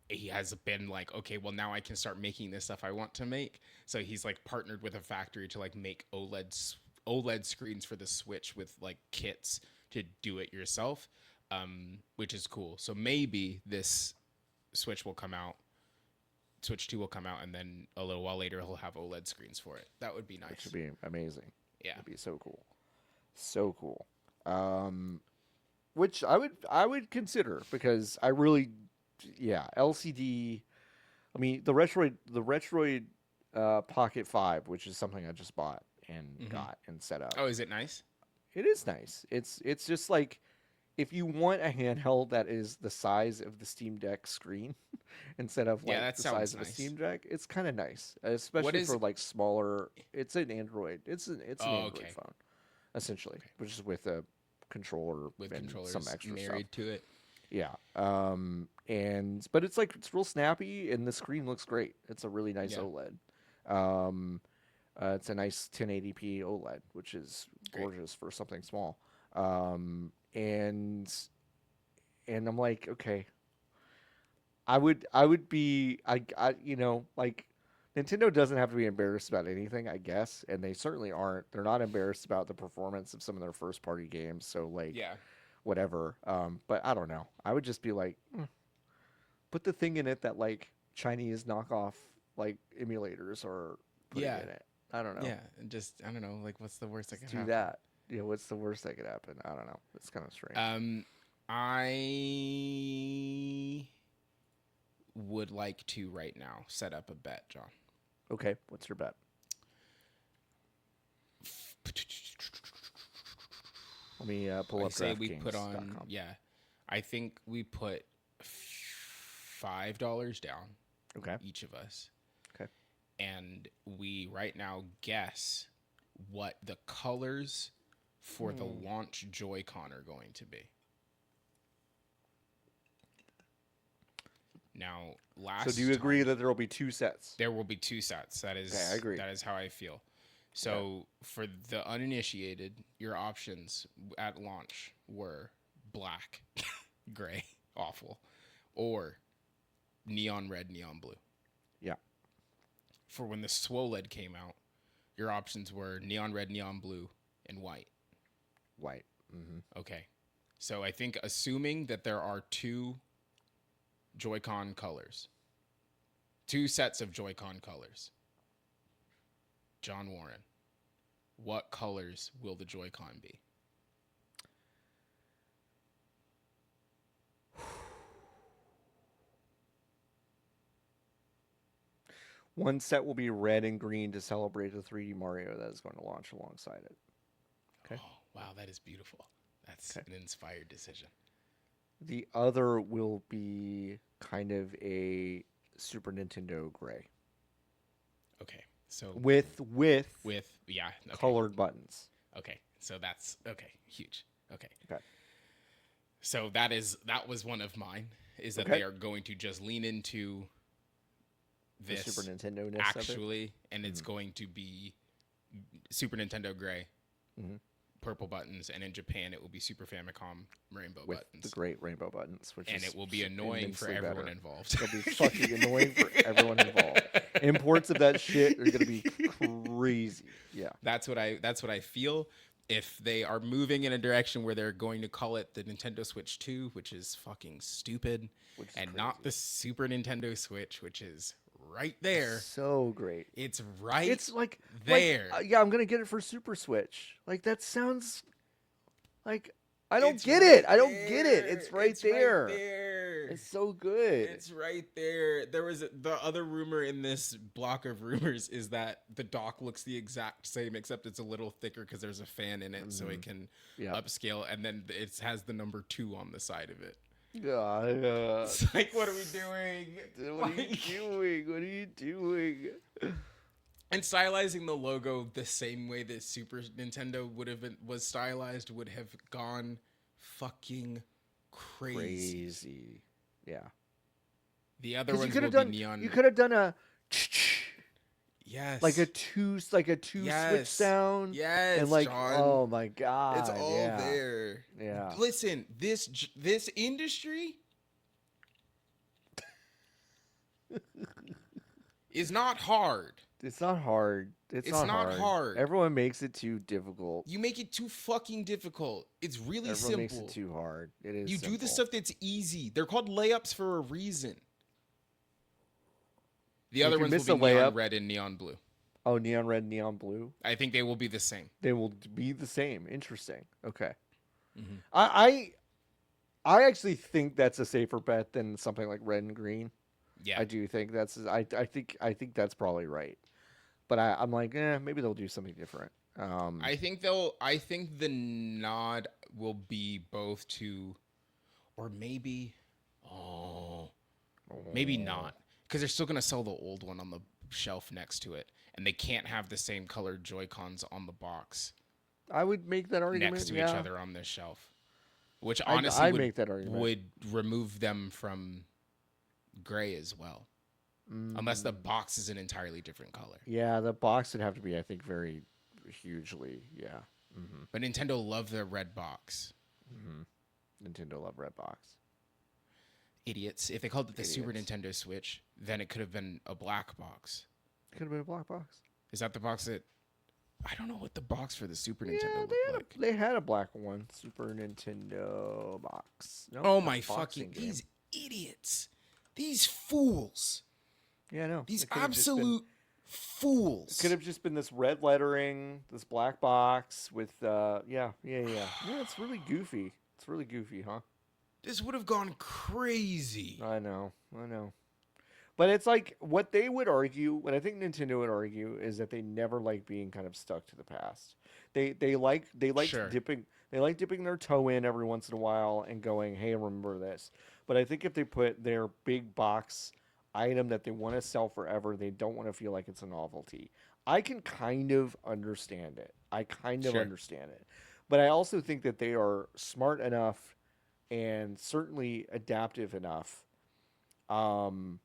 he has been like, okay, well now I can start making this stuff I want to make. So he's like partnered with a factory to like make OLED screens for the Switch with like kits to do it yourself, which is cool. So maybe this Switch will come out, Switch 2 will come out, and then a little while later he'll have OLED screens for it. That would be nice. Which would be amazing. Yeah. It'd be so cool. So cool. Which I would consider because I really, yeah, LCD. I mean, the Retroid Pocket 5, which is something I just bought and got and set up. Oh, is it nice? It is nice. It's just like if you want a handheld that is the size of the Steam Deck screen instead of like that the sounds size of a nice. Steam Deck, it's kind of nice, especially for like smaller. It's an Android. It's an Android phone, essentially, which is with a controller With and controllers some extra married stuff. to it. Yeah. But it's like it's real snappy and the screen looks great. It's a really nice Yeah. OLED. It's a nice 1080p OLED, which is gorgeous for something small. And I'm like, okay, I would be you know, like Nintendo doesn't have to be embarrassed about anything, I guess, and they certainly aren't. They're not embarrassed about the performance of some of their first party games, so like Yeah. whatever. But I don't know. I would just be like, put the thing in it that like Chinese knockoff like emulators are putting in it. I don't know. Yeah, and just I don't know, like what's the worst that Just could do happen? that. Yeah, what's the worst that could happen? I don't know. It's kind of strange. I would like to right now set up a bet, John. Okay, what's your bet? Let me pull I up say we put on DraftKings.com. I think we put $5 down, Okay. each of us. Okay. And we right now guess what the colors for the launch Joy-Con are going to be. Now, So do you agree that there will be two sets? there will be two sets? That is, Okay, I agree. That is how I feel. So for the uninitiated, your options at launch were black, gray, awful, or neon red, neon blue. Yeah. For when the SWOLED came out, your options were neon red, neon blue, and white. White. Mm-hmm. Okay. So I think assuming that there are two Joy-Con colors, two sets of Joy-Con colors, John Warren, what colors will the Joy-Con be? One set will be red and green to celebrate the 3D Mario that is going to launch alongside it. Okay. Oh, wow, that is beautiful. That's an inspired decision. The other will be kind of a Super Nintendo gray Okay. So with yeah, okay. colored buttons. Okay. So that's okay, huge. Okay. Okay. So that was one of mine, is that Okay. they are going to just lean into The this Super Nintendo ness actually, and it's going to be Super Nintendo gray, Mhm. purple buttons, and in Japan it will be Super Famicom rainbow with buttons. the great rainbow buttons, which And is it will be annoying for immensely everyone better. involved. It'll be fucking annoying for everyone involved. Imports of that shit are gonna be crazy. Yeah. That's what I feel. If they are moving in a direction where they're going to call it the Nintendo Switch 2, which is fucking stupid, Which is and not the crazy. Super Nintendo Switch, which is right there. So great. It's right It's like there. yeah, I'm gonna get it for Super Switch. Like that sounds like I don't It's get right it. I don't get it. there. It's right It's there. Right there. It's so good. It's right there. There was the other rumor in this block of rumors is that the dock looks the exact same, except it's a little thicker because there's a fan in it, so it can Yeah. upscale, and then it has the number 2 on the side of it. Yeah. It's like, what are we doing? What are you doing? What are you doing? And stylizing the logo the same way that Super Nintendo was stylized would have gone fucking crazy. Yeah. The other 'Cause ones you could will have be done. neon. You could have done a Yes. like a two switch sound. Yes. And like, John. oh my god, It's all yeah. there. Yeah. Listen, this industry is not hard. It's not hard. It's It's not not hard. Everyone makes it too difficult. You make it too fucking difficult. It's really Everyone makes simple. it too hard. It is. You do the stuff that's easy. They're called layups for a reason. The If other you ones miss will a be neon layup- red and neon blue. Oh, neon red, neon blue. I think they will be the same. They will be the same. Interesting. Okay. Mhm. I actually think that's a safer bet than something like red and green. Yeah. I do think that's. I think that's probably right. But I'm like, maybe they'll do something different. I think the nod will be both to, or maybe, maybe not, because they're still gonna sell the old one on the shelf next to it, and they can't have the same colored Joy-Cons on the box I would make that argument next to yeah. each other on this shelf, which I'd honestly make that argument. would remove them from gray as well, unless the box is an entirely different color. Yeah, the box would have to be, I think, very hugely. Yeah. But Nintendo love their red box. Nintendo love red box. Idiots. If they called it the Super Idiots. Nintendo Switch, then it could have been a black box. Could have been a black box. Is that the box that... I don't know what the box for the Super Yeah, Nintendo looked like. they had a black one. Super Nintendo box. No, Oh my boxing fucking... game. These idiots. These fools. Yeah, no. These it could have just been- absolute fools. Could have just been this red lettering, this black box with yeah. It's really goofy. It's really goofy, huh? This would have gone crazy. I know. But it's like what they would argue, what I think Nintendo would argue, is that they never like being kind of stuck to the past. They like Sure. dipping their toe in every once in a while and going, hey, remember this. But I think if they put their big box item that they want to sell forever, they don't want to feel like it's a novelty. I can kind of understand it. Sure. Understand it. But I also think that they are smart enough and certainly adaptive enough to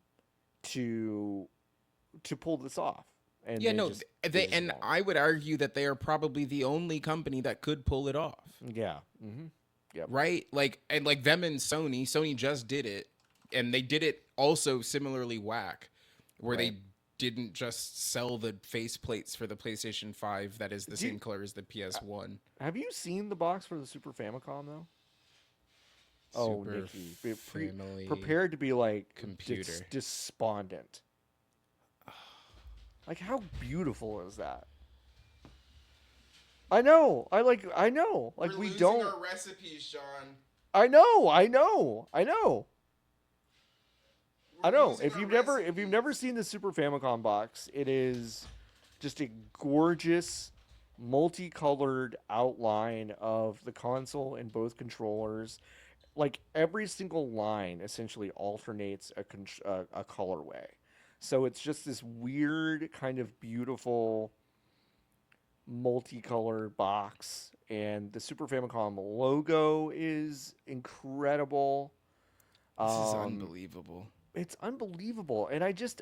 pull this off. And Yeah, they no, just- they just and won't. I would argue that they are probably the only company that could pull it off. Yeah. Mm-hmm. Yep. Right? Like them and Sony. Sony just did it, and they did it also similarly whack, where Right. they didn't just sell the faceplates for the PlayStation 5 that is the same color as the PS1. Have you seen the box for the Super Famicom though? Oh, Super Nikki, be Family prepared to be like computer. despondent. Like, how beautiful is that? I know. Like We're we losing don't. our recipes, John. I know. We're losing If our you've never seen the Super Famicom box, it is just a gorgeous, multicolored outline of the console and both controllers. Like every single line essentially alternates a colorway. So it's just this weird kind of beautiful multicolored box, and the Super Famicom logo is incredible. This is unbelievable. It's unbelievable, and I guess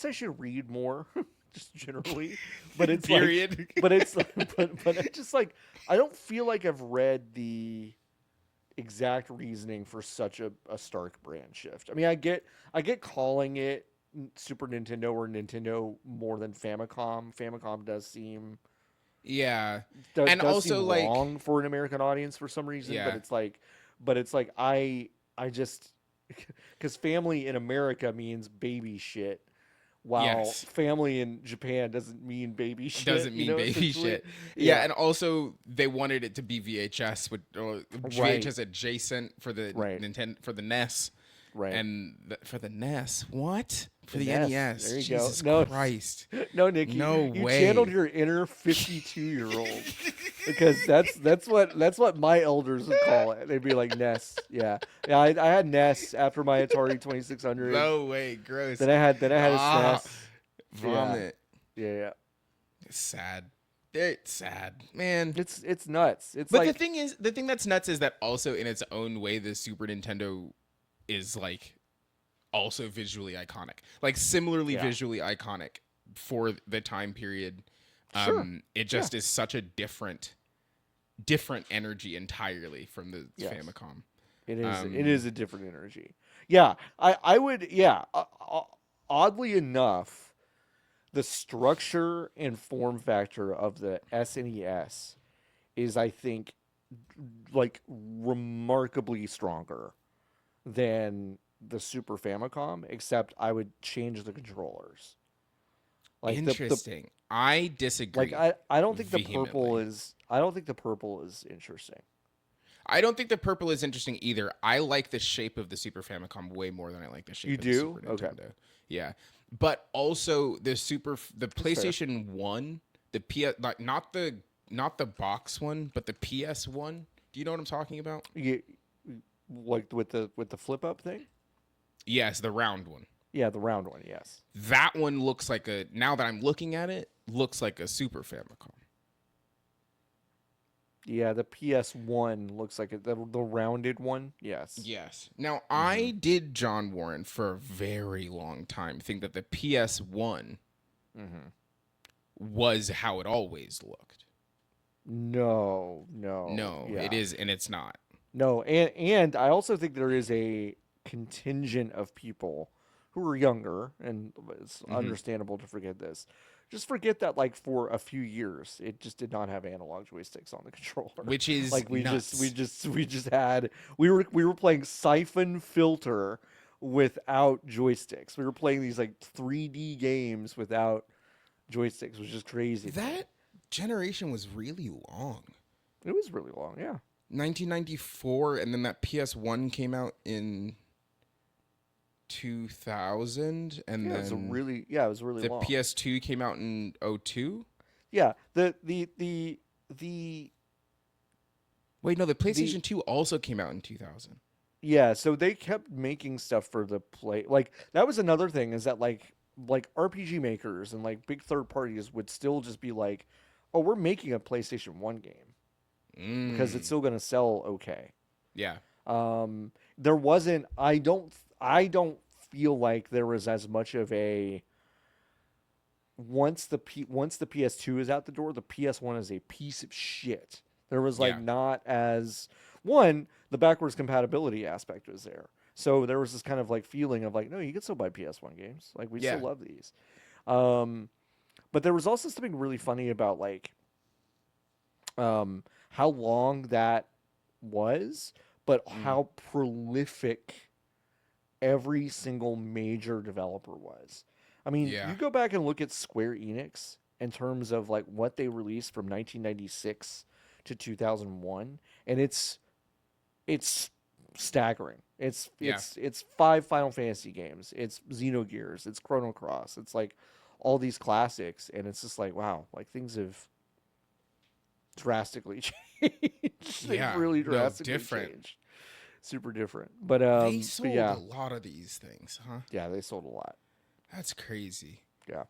I should read more, just generally. But it's Period. but it's but I just like I don't feel like I've read the exact reasoning for such a stark brand shift. I mean, I get calling it Super Nintendo or Nintendo more than Famicom. Famicom does seem and also seem like wrong for an American audience for some reason. Yeah. But it's like I just because family in America means baby shit, while Yes. family in Japan doesn't mean baby shit. doesn't mean baby essentially. shit. Yeah, and also they wanted it to be VHS or VHS adjacent for the Right. Nintendo for the NES. Right. And for the NES, what? For The the NES. NES. There you Jesus go. No. Christ. No, Nikki. No you way. channeled your inner 52-year-old because that's what my elders would call it. They'd be like NES. Yeah. I had NES after my Atari 2600. No way, gross. Then I had a SNES. Vomit. Yeah. It's sad. It's sad, man. It's nuts. It's But like the thing that's nuts is that also in its own way, the Super Nintendo is like also visually iconic, like similarly visually iconic for the time period. Sure. It just is such a different energy entirely from the Yes. Famicom. it is a different energy. Yeah, I would. Yeah, oddly enough, the structure and form factor of the SNES is, I think, like remarkably stronger than the Super Famicom. Except I would change the controllers. Like the Interesting. I like disagree I don't think the purple vehemently. is. I don't think the purple is interesting. I don't think the purple is interesting either. I like the shape of the Super Famicom way more than I like the You shape of the do? Super Okay, Nintendo. Yeah, but also the that's fair. PlayStation One, the PS, not the box one, but the PS One. Do you know what I'm talking about? You, like with the flip up thing. Yes, the round one. Yeah, the round one. Yes. That one looks like a. Now that I'm looking at it, looks like a Super Famicom. Yeah, the PS1 looks like the rounded one. Yes. Yes. Now Hmm. I did, John Warren, for a very long time think that the PS1 Hmm. was how it always looked. No, no. No, it Yeah. is, and it's not. No, and I also think there is a contingent of people who are younger, and it's Hmm. understandable to forget this. Just forget that, like, for a few years, it just did not have analog joysticks on the controller. Which is Like nuts. we just had we were playing Siphon Filter without joysticks. We were playing these like 3D games without joysticks, which is crazy to me. That generation was really long. It was really long, yeah. 1994, and then that PS1 came out in 2000, and Yeah, then it was really the long. PS2 came out in '02. Yeah, the Wait, no, the the PlayStation 2 also came out in 2000. yeah, so they kept making stuff for the play. Like that was another thing is that like RPG makers and like big third parties would still just be like, "Oh, we're making a PlayStation 1 game because it's Mm. still going to sell okay." Yeah. There wasn't I don't feel like there was as much of a once the PS2 is out the door, the PS1 is a piece of shit. There was like Yeah. not as one the backwards compatibility aspect was there. So there was this kind of like feeling of like, no, you can still buy PS1 games. Like we still Yeah. love these. Um, but there was also something really funny about like how long that was, but Mm. how prolific every single major developer was. I mean, Yeah. you go back and look at Square Enix in terms of like what they released from 1996 to 2001, and it's staggering. Yeah. It's five Final Fantasy games. It's Xenogears. It's Chrono Cross. It's like all these classics, and it's just like wow, like things have drastically changed. They've Yeah. really No, drastically different. changed. Super different. They But sold a yeah, lot of these things, huh? yeah, they sold a lot. That's crazy. Yeah.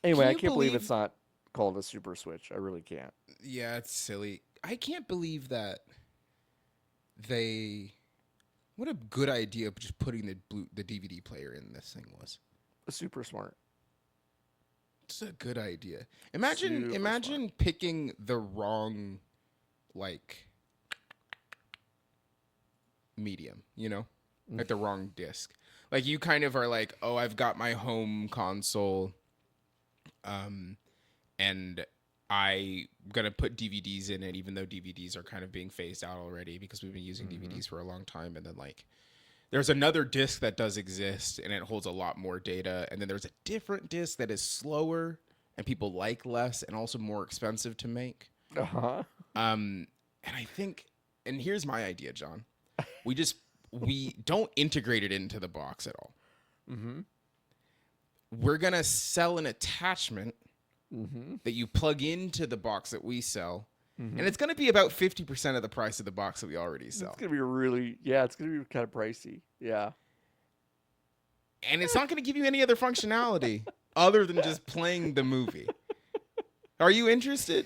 Can Anyway, I you can't believe it's believe? not called a Super Switch. I really can't. Yeah, it's silly. I can't believe that they. What a good idea of just putting the DVD player in this thing was. Super smart. It's a good idea. Imagine Super smart. imagine picking the wrong like medium, like the wrong disc. Like you kind of are like, "Oh, I've got my home console and I'm gonna put DVDs in it, even though DVDs are kind of being phased out already because we've been using Mm-hmm. DVDs for a long time. And then like there's another disc that does exist and it holds a lot more data. And then there's a different disc that is slower and people like less and also more expensive to make. Uh huh. And I think, and here's my idea, John. We don't integrate it into the box at all. Mm-hmm. We're gonna sell an attachment Mm-hmm. that you plug into the box that we sell, Mm-hmm. and it's going to be about 50% of the price of the box that we already sell. It's gonna be it's gonna be kind of pricey. Yeah. And it's not going to give you any other functionality other than just playing the movie. Are you interested?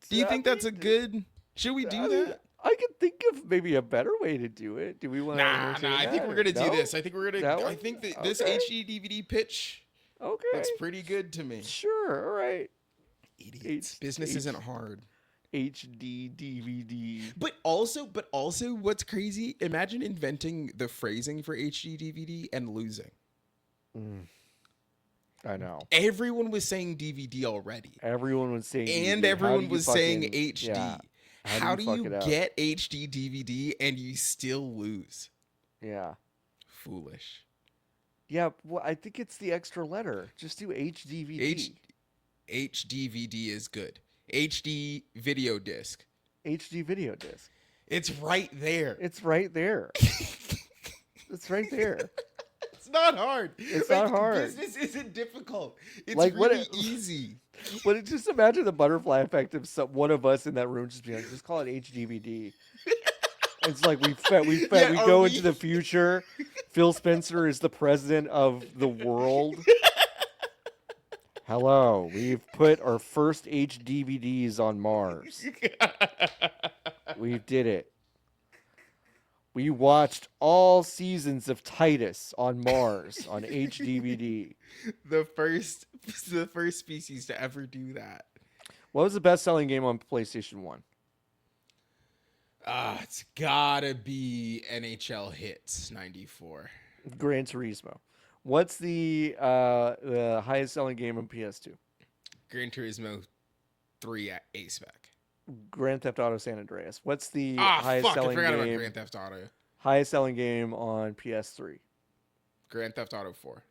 Do you I think that's a mean, good? Should we I do mean, that? I could think of maybe a better way to do it. Do we want to? Nah. I think we're gonna do this. I think we're That gonna. I one? think that this Okay. HD DVD pitch Okay. looks pretty good to me. Sure. All right. Idiots. Business isn't hard. HD DVD. But also, what's crazy? Imagine inventing the phrasing for HD DVD and losing. I know. Everyone was saying DVD already, Everyone was saying and DVD. everyone was saying fucking- HD. Yeah. How do you fuck it up? get HD DVD and you still lose? Yeah. Foolish. Yeah, well, I think it's the extra letter. Just do HDVD. HDVD is good. HD video disc. HD video disc. It's right there. It's right there. It's right there. It's not hard. It's not hard. Business isn't difficult. It's Like, what really it- easy. But just imagine the butterfly effect of one of us in that room just being like, just call it HDVD. It's like we Yeah, go are into the future. Phil Spencer is the president of the world. Hello, we've put our first HDVDs on Mars. We did it. We watched all seasons of Titus on Mars on HDVD. the first species to ever do that. What was the best-selling game on PlayStation 1? It's gotta be NHL Hits 94. Gran Turismo. What's the highest-selling game on PS2? Gran Turismo 3 at A-Spec. Grand Theft Auto San Andreas. What's the Fuck, I highest-selling forgot about game? Grand Theft Auto. Highest-selling game on PS3. Grand Theft Auto 4.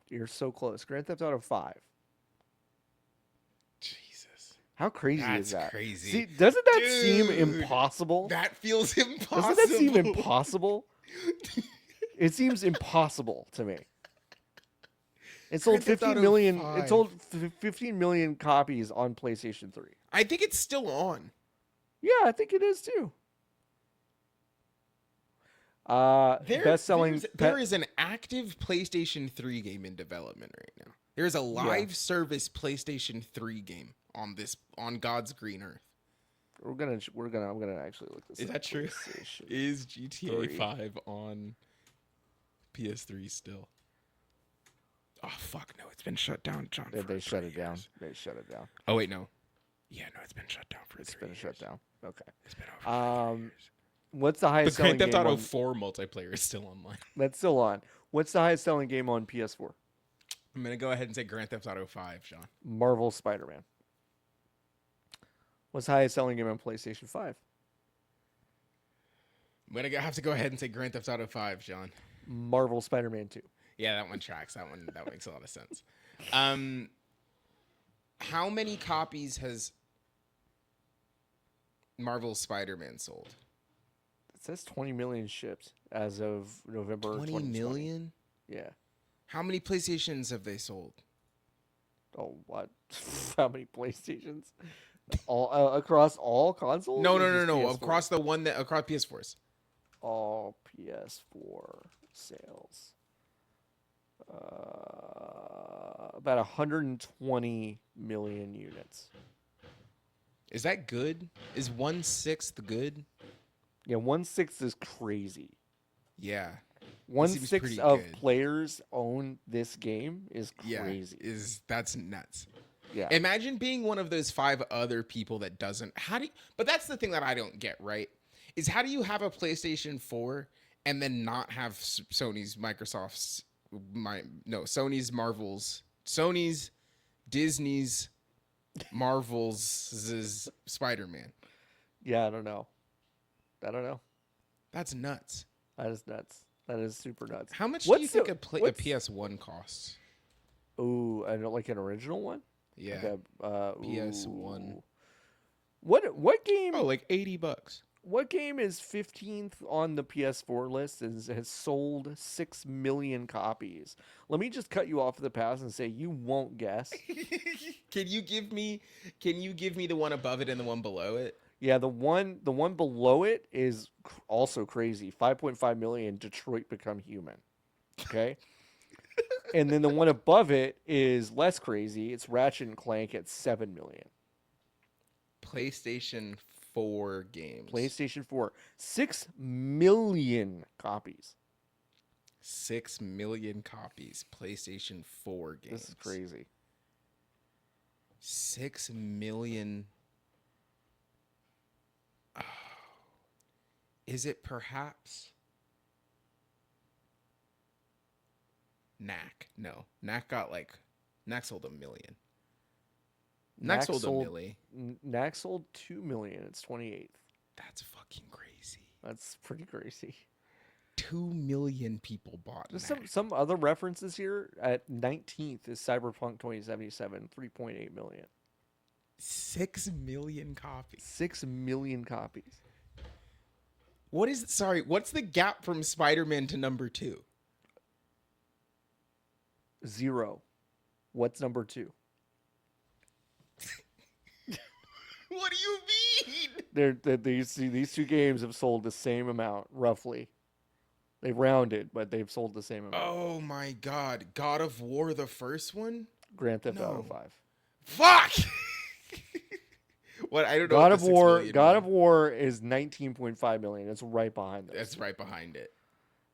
You're so close. Grand Theft Auto 5. Jesus. How crazy That's is that? crazy. See, doesn't that seem Dude, impossible? That feels impossible. Doesn't that seem impossible? It seems impossible to me. It sold Grand Theft 15 Auto million. 5. It sold 15 million copies on PlayStation 3. I think it's still on. Yeah, I think it is too. Best-selling. There is an active PlayStation 3 game in development right now. There's a live service PlayStation 3 game on God's green earth. I'm gonna actually look this Is up. that true? PlayStation. Is GTA 3. 5 on PS3 still? Oh fuck no, it's been shut down, John. Did for they shut 3 it down? years. They shut it down. Oh wait, no. Yeah, no, it's been shut down for It's 3 been years. shut down. Okay. It's been over 3 years. What's the But highest Grand selling Theft game Auto on, 4 multiplayer is still online. That's still on. What's the highest selling game on PS4? I'm gonna go ahead and say Grand Theft Auto 5, John. Marvel Spider-Man. What's the highest selling game on PlayStation 5? I'm gonna have to go ahead and say Grand Theft Auto 5, John. Marvel Spider-Man 2. Yeah, that one tracks. That makes a lot of sense. How many copies has Marvel Spider-Man sold? It says 20 million shipped as of November 20 2020. million? Yeah. How many PlayStations have they sold? Oh, what? How many PlayStations? All across all consoles? No. or just PS4? Across PS4s. All PS4 sales. About 120 million units. Is that good? Is 1/6 good? Yeah, 1/6 is crazy. Yeah. 1/6 pretty of good. players own this game is crazy. Yeah. That's nuts. Yeah. Imagine being one of those 5 other people that doesn't. But that's the thing that I don't get, right? Is how do you have a PlayStation 4 and then not have Sony's, Microsoft's, Sony's, Marvel's, Sony's, Disney's, Marvel's Spider-Man? Yeah, I don't know. That's nuts. That is nuts. That is super nuts. How much do What's you think the- a what's- PS1 costs? Ooh, I don't like an original one. Yeah. Like PS1. ooh. What game? Oh, like $80. What game is 15th on the PS4 list and has sold 6 million copies? Let me just cut you off at the pass and say you won't guess. Can you give me the one above it and the one below it? Yeah, the one below it is also crazy. 5.5 million. Detroit Become Human. Okay. And then the one above it is less crazy. It's Ratchet and Clank at 7 million. PlayStation 4 games. PlayStation 4, 6 million copies. 6 million copies. PlayStation 4 games. This is crazy. 6 million Is it perhaps Knack? No. Knack sold 1 million. Knack sold a milli. Knack sold 2 million. It's 28th. That's fucking crazy. That's pretty crazy. 2 million people bought Just Knack. some other references here. At 19th is Cyberpunk 2077, 3.8 million. 6 million copies. 6 million copies. What's the gap from Spider-Man to number 2? 0. What's number 2? What do you mean? These two games have sold the same amount, roughly. They rounded, but they've sold the same amount. Oh my God. God of War, the first one? Grand Theft Auto 5. Fuck! What? I don't know. God of War is 19.5 million. It's right behind this. That's right behind it.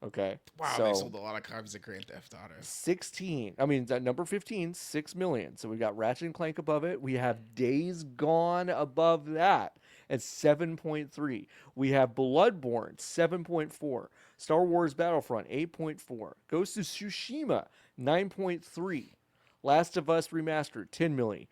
Okay. Wow, so, they sold a lot of copies of Grand Theft Auto. 16. I mean, number 15, 6 million. So we got Ratchet and Clank above it. We have Days Gone above that at 7.3. We have Bloodborne, 7.4. Star Wars Battlefront, 8.4. Ghost of Tsushima, 9.3. Last of Us Remastered, 10 million.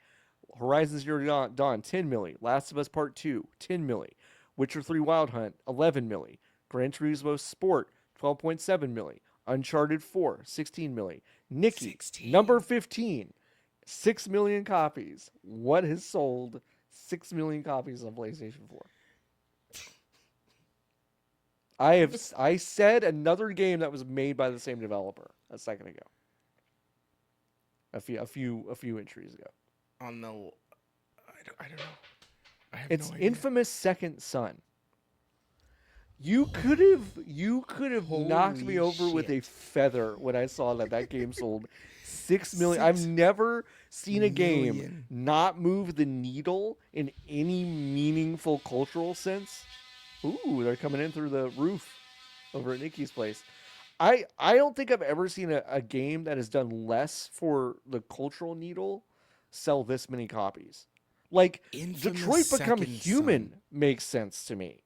Horizon Zero Dawn, 10 million. Last of Us Part 2, 10 million. Witcher 3 Wild Hunt, 11 million. Gran Turismo Sport, 12.7 million. Uncharted 4, 16 million. Niki, 16. number 15, 6 million copies. What has sold 6 million copies on PlayStation 4? I said another game that was made by the same developer a second ago. A few entries ago. On the, I don't know. I have It's no idea. Infamous Second Son. You could have knocked me over with a feather when I saw that game sold 6 million. I've never seen a game not move the needle in any meaningful cultural sense. Ooh, they're coming in through the roof over at Nikki's place. I don't think I've ever seen a game that has done less for the cultural needle sell this many copies. Like, Infamous Detroit Become Second Human Son. makes sense to me.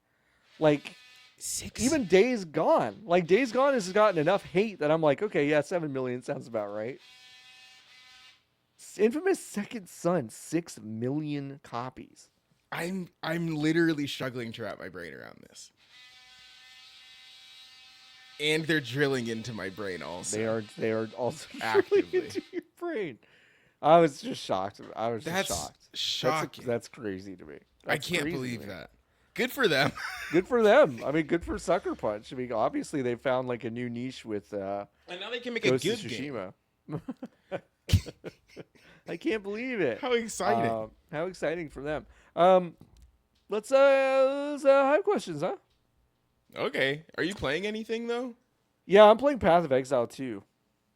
Like, 6. even Days Gone. Like, Days Gone has gotten enough hate that I'm like, okay, yeah, 7 million sounds about right. Infamous Second Son, 6 million copies. I'm literally struggling to wrap my brain around this. And they're drilling into my brain also. They are also Actively. drilling into your brain. I was just shocked. That's shocked. shocking. That's crazy to me. I can't believe that. Good for them. Good for them. I mean, good for Sucker Punch. I mean, obviously they found like a new niche with And now they can make Ghost a of good game. Tsushima. I can't believe it. How exciting. How exciting for them. Let's Hive questions, huh? Okay. Are you playing anything though? Yeah, I'm playing Path of Exile 2.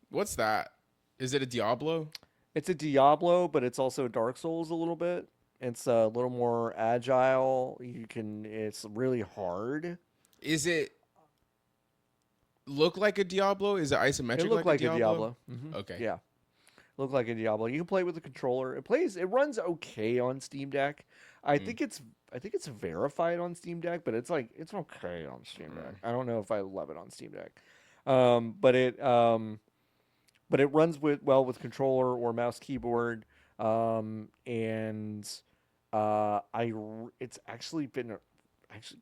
What's that? Is it a Diablo? It's a Diablo, but it's also Dark Souls a little bit. It's a little more agile. It's really hard. Is it look like a Diablo? Is it isometric? It looked like a Diablo. Okay. Yeah. Look like a Diablo. You can play it with a controller. It runs okay on Steam Deck. I think it's verified on Steam Deck, but it's okay on Steam Deck. I don't know if I love it on Steam Deck. But it runs with controller or mouse keyboard. It's actually been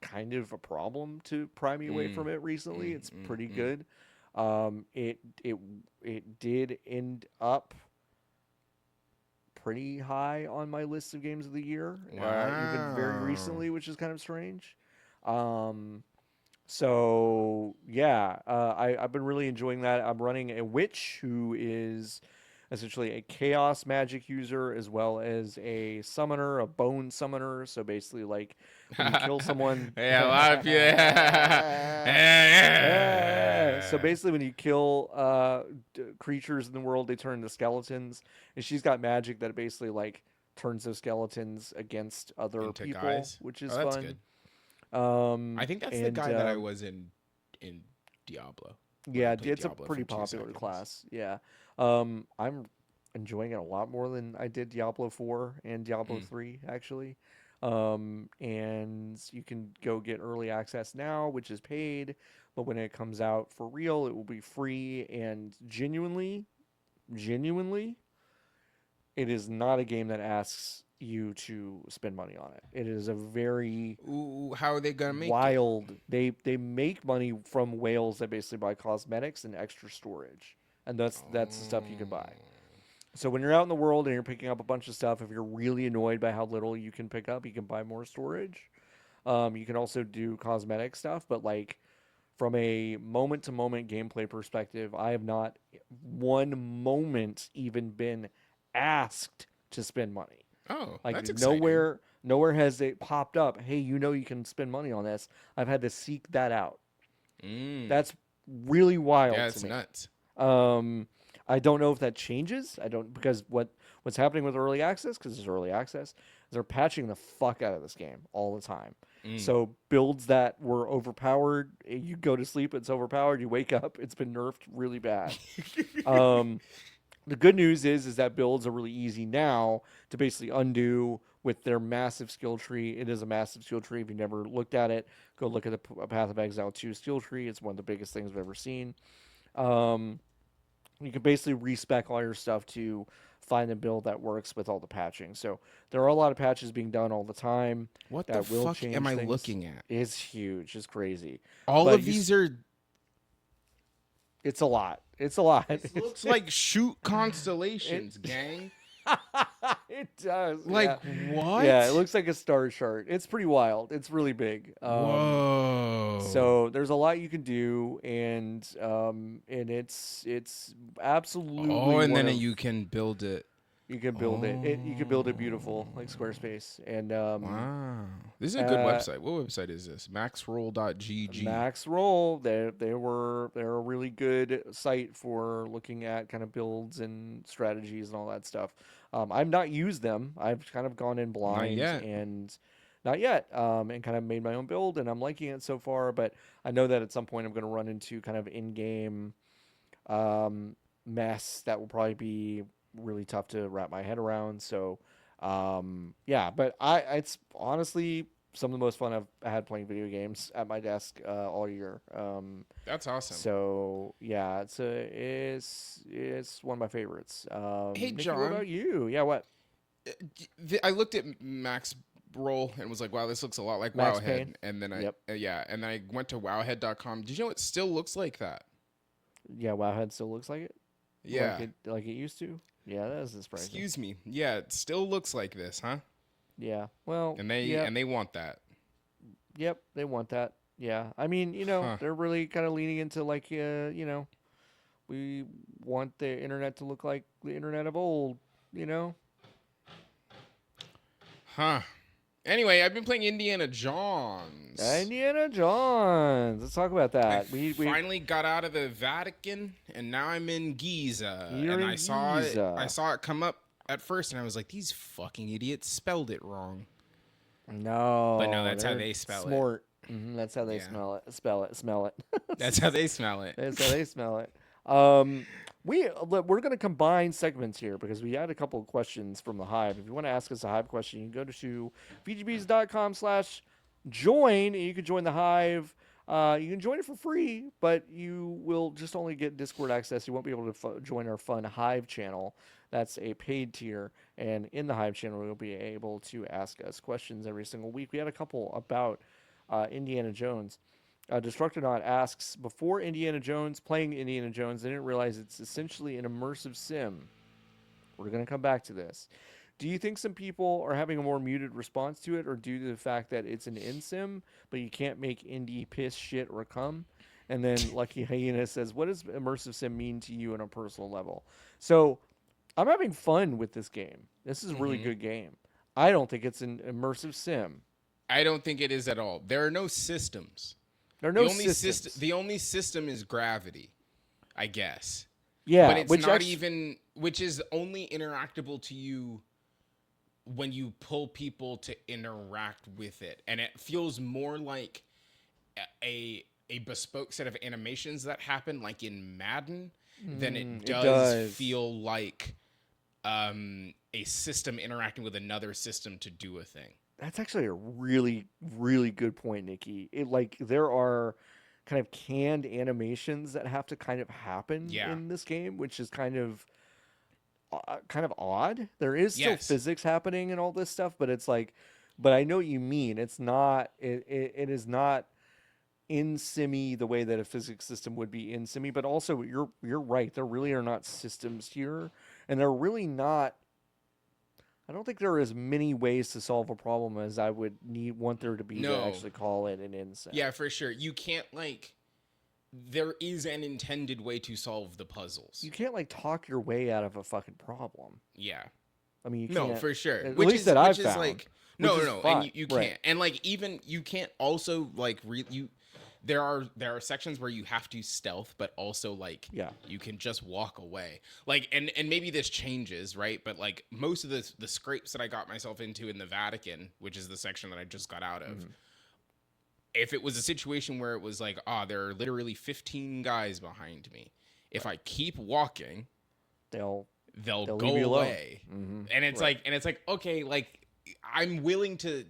kind of a problem to pry me away from it recently. It's pretty good. It did end up pretty high on my list of games of the year, even very recently, which is kind of strange. So yeah, I've been really enjoying that. I'm running a witch who is essentially a chaos magic user as well as a summoner, a bone summoner. So basically, like when you kill someone, Yeah, a lot of people. So basically, when you kill creatures in the world, they turn into skeletons, and she's got magic that basically like turns those skeletons against other Into people, guys. which is That's fun. good. I I think that's the guy that I was in Diablo. Yeah, played it's Diablo a pretty for 2 popular seconds. class. Yeah. I'm enjoying it a lot more than I did Diablo 4 and Diablo 3, actually. And you can go get early access now, which is paid, but when it comes out for real, it will be free. And genuinely, it is not a game that asks you to spend money on it. It is a very Ooh, how are they gonna make it? wild. They make money from whales that basically buy cosmetics and extra storage, and that's the stuff you can buy. So when you're out in the world and you're picking up a bunch of stuff, if you're really annoyed by how little you can pick up, you can buy more storage. You can also do cosmetic stuff, but like from a moment to moment gameplay perspective, I have not one moment even been asked to spend money. Oh, Like that's exciting. nowhere has it popped up. Hey, you can spend money on this. I've had to seek that out. Mm. That's really wild Yeah, to it's me. nuts. I don't know if that changes. I don't because what's happening with early access, because it's early access, is they're patching the fuck out of this game all the time. Mm. So builds that were overpowered, you go to sleep, it's overpowered. You wake up, it's been nerfed really bad. The good news is that builds are really easy now to basically undo with their massive skill tree. It is a massive skill tree. If you never looked at it, go look at the Path of Exile 2 skill tree. It's one of the biggest things I've ever seen. You can basically respec all your stuff to find a build that works with all the patching. So there are a lot of patches being done all the time What the that will fuck change am I things. looking at? It's huge. It's crazy. All But of these are. It's a lot. It's a lot. It looks like shoot constellations, gang. It does. Like yeah. what? Yeah, it looks like a star chart. It's pretty wild. It's really big. Whoa. So there's a lot you can do, and it's absolutely. Oh, and one then of- you can build it. you can build it. You can build it beautiful like Squarespace, and Wow. This is a good uh, website. What website is this? Maxroll.gg. Max Roll, they're a really good site for looking at kind of builds and strategies and all that stuff. I've not used them. I've kind of gone in blind yet. and not yet, and kind of made my own build, and I'm liking it so far. But I know that at some point I'm going to run into kind of in-game mess that will probably be really tough to wrap my head around. So, yeah, but it's honestly some of the most fun I've had playing video games at my desk all year. That's awesome. So yeah, it's one of my favorites. Hey, Nikki, John. what about you? Yeah, what? I looked at Max Roll and was like, wow, this looks a lot like Max Wowhead. Payne? And then Yep. and then I went to wowhead.com. Did you know it still looks like that? Yeah, Wowhead still looks like it. Yeah. like it used to. Yeah, that is surprising. Excuse me. Yeah, it still looks like this, huh? Yeah. Well. And they yeah. and they want that. Yep, they want that. Yeah, I mean, they're really kind of leaning into like, we want the internet to look like the internet of old, Huh. Anyway, I've been playing Indiana Johns. Indiana Johns. Let's talk about that. I We finally got out of the Vatican, and now I'm in Giza. You're and in I saw Giza. it. I saw it come up at first, and I was like, "These fucking idiots spelled it wrong." no, But no, that's how they're they spell it. smart. That's how they Yeah. smell it. That's how they smell it. That's how they smell it. We're going to combine segments here because we had a couple of questions from the Hive. If you want to ask us a Hive question, you can go to VGBs.com/join, and you can join the Hive. You can join it for free, but you will just only get Discord access. You won't be able to join our fun Hive channel. That's a paid tier, and in the Hive channel, you'll be able to ask us questions every single week. We had a couple about Indiana Jones. Destructonaut asks, before Indiana Jones, playing Indiana Jones, I didn't realize it's essentially an immersive sim. We're going to come back to this. Do you think some people are having a more muted response to it, or due to the fact that it's an in-sim, but you can't make Indy piss, shit, or come? And then Lucky Hyena says, what does immersive sim mean to you on a personal level? So I'm having fun with this game. This is a really good game. I don't think it's an immersive sim. I don't think it is at all. There are no systems. There are no the only systems. The only system is gravity, I guess. Yeah, But it's which not actu- even, which is only interactable to you when you pull people to interact with it. And it feels more like a bespoke set of animations that happen like in Madden than it does feel like a system interacting with another system to do a thing. That's actually a really, really good point, Nikki. It like there are kind of canned animations that have to kind of happen Yeah. in this game, which is kind of odd. There is still Yes. physics happening and all this stuff, but it's like, but I know what you mean. It's not. It is not in Simi the way that a physics system would be in Simi, but also you're right. There really are not systems here, and they're really not. I don't think there are as many ways to solve a problem as I would want there to be to No. actually call it an inset. Yeah, for sure. You can't like. There is an intended way to solve the puzzles. You can't like talk your way out of a fucking problem. Yeah. I mean, you No, can't. for sure. At Which least is, that I've which is found. like Which no, is no, fine. and you Right. can't, and like even you can't also like you. There are sections where you have to stealth, but also like Yeah. you can just walk away. Like and maybe this changes, right? But like most of the scrapes that I got myself into in the Vatican, which is the section that I just got out of. If it was a situation where it was like, there are literally 15 guys behind me. If I keep walking, They'll they'll leave go you alone. away. Mhm. And it's Right. like okay, like I'm willing to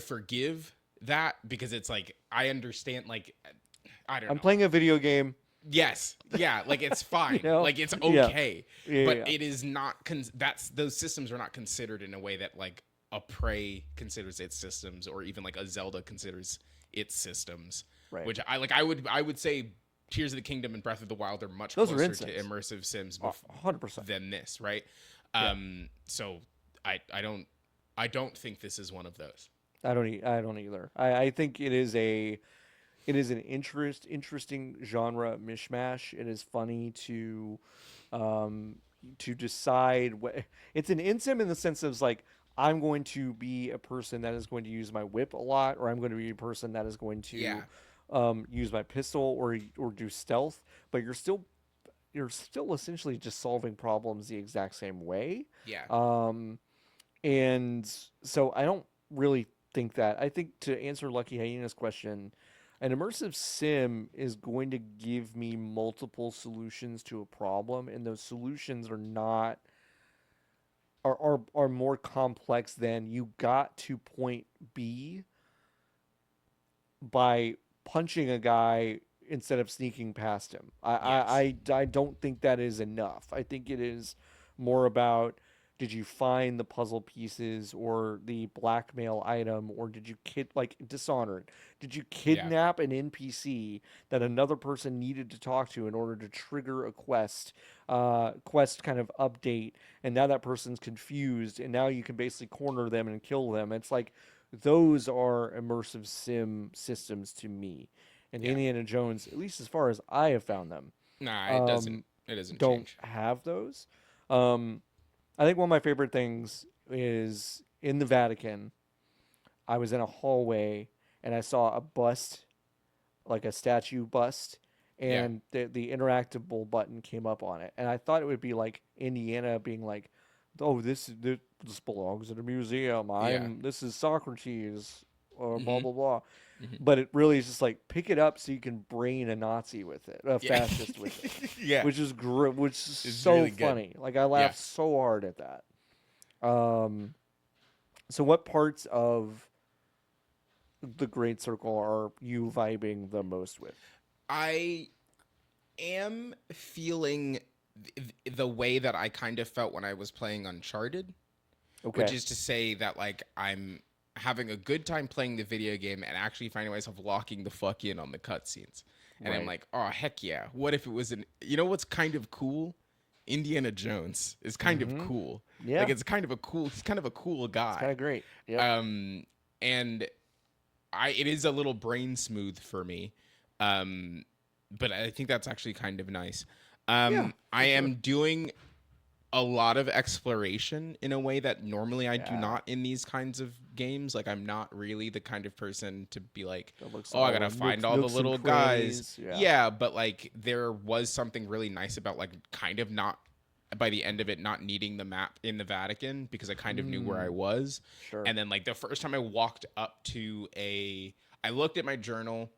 forgive that because it's like I understand, like I don't I'm know. playing a video game. Yes, yeah, like it's fine, know? like it's Yeah. okay, Yeah, but yeah. it is not. Those systems are not considered in a way that like a Prey considers its systems, or even like a Zelda considers its systems. Right. Which I would say Tears of the Kingdom and Breath of the Wild are much Those are closer to insects. immersive sims 100%. than this, right? So I don't think this is one of those. I don't either. I think it is an interesting genre mishmash. It is funny to decide what it's an insim in the sense of like I'm going to be a person that is going to use my whip a lot, or I'm going to be a person that is going to Yeah. use my pistol or do stealth, but you're still essentially just solving problems the exact same way. Yeah. And so I don't really think that. I think to answer Lucky Hyena's question, an immersive sim is going to give me multiple solutions to a problem, and those solutions are not are more complex than you got to point B by punching a guy instead of sneaking past him. I don't think that is enough. I think it is more about, did you find the puzzle pieces or the blackmail item, or did you like Dishonored? Did you kidnap an NPC that another person needed to talk to in order to trigger a quest kind of update, and now that person's confused, and now you can basically corner them and kill them. It's like those are immersive sim systems to me. And Indiana Jones, at least as far as I have found them, Nah, it doesn't. It doesn't don't change. have those. I think one of my favorite things is in the Vatican. I was in a hallway and I saw a bust, like a statue bust, and the interactable button came up on it, and I thought it would be like Indiana being like, "Oh, this belongs in a museum. This is Socrates, or blah blah blah." But it really is just like, pick it up so you can brain a Nazi with it, a fascist with it. Yeah. Which is which is It's so really good. funny. Like I laughed so hard at that. So what parts of the Great Circle are you vibing the most with? I am feeling the way that I kind of felt when I was playing Uncharted, which is to say that like I'm having a good time playing the video game and actually finding myself locking the fuck in on the cutscenes. And I'm like, oh, heck yeah. What if it was what's kind of cool? Indiana Jones is kind of cool. Yeah. Like he's kind of a cool guy. It's kind of great. Yep. And it is a little brain smooth for me. But I think that's actually kind of nice. I am doing a lot of exploration in a way that normally I do not in these kinds of games. Like I'm not really the kind of person to be like, I gotta find all the little guys. Yeah, but like there was something really nice about like kind of not, by the end of it, not needing the map in the Vatican, because I kind of knew where I was. Sure. And then like the first time I walked up to I looked at my journal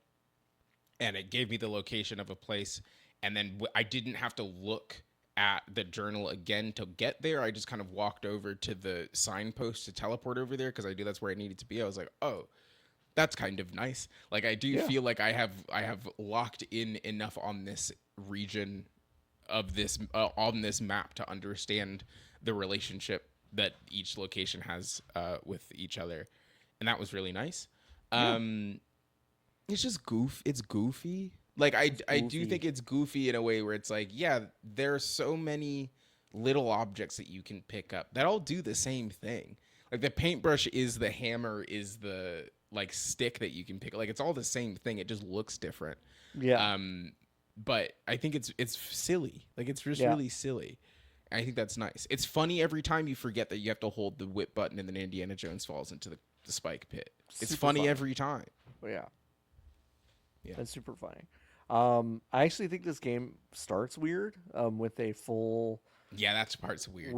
and it gave me the location of a place, and then I didn't have to look at the journal again to get there. I just kind of walked over to the signpost to teleport over there because I knew that's where I needed to be. I was like, oh, that's kind of nice. Like I do feel like I have locked in enough on this region of this on this map to understand the relationship that each location has with each other, and that was really nice. It's just it's goofy. Like I do think it's goofy in a way where it's like, yeah, there are so many little objects that you can pick up that all do the same thing. Like the paintbrush is the hammer, is the like stick that you can pick. Like it's all the same thing. It just looks different. Yeah. But I think it's silly. Like it's just really silly. And I think that's nice. It's funny every time you forget that you have to hold the whip button and then Indiana Jones falls into the spike pit. It's funny every time. Yeah. That's super funny. I actually think this game starts weird with a full that part's weird.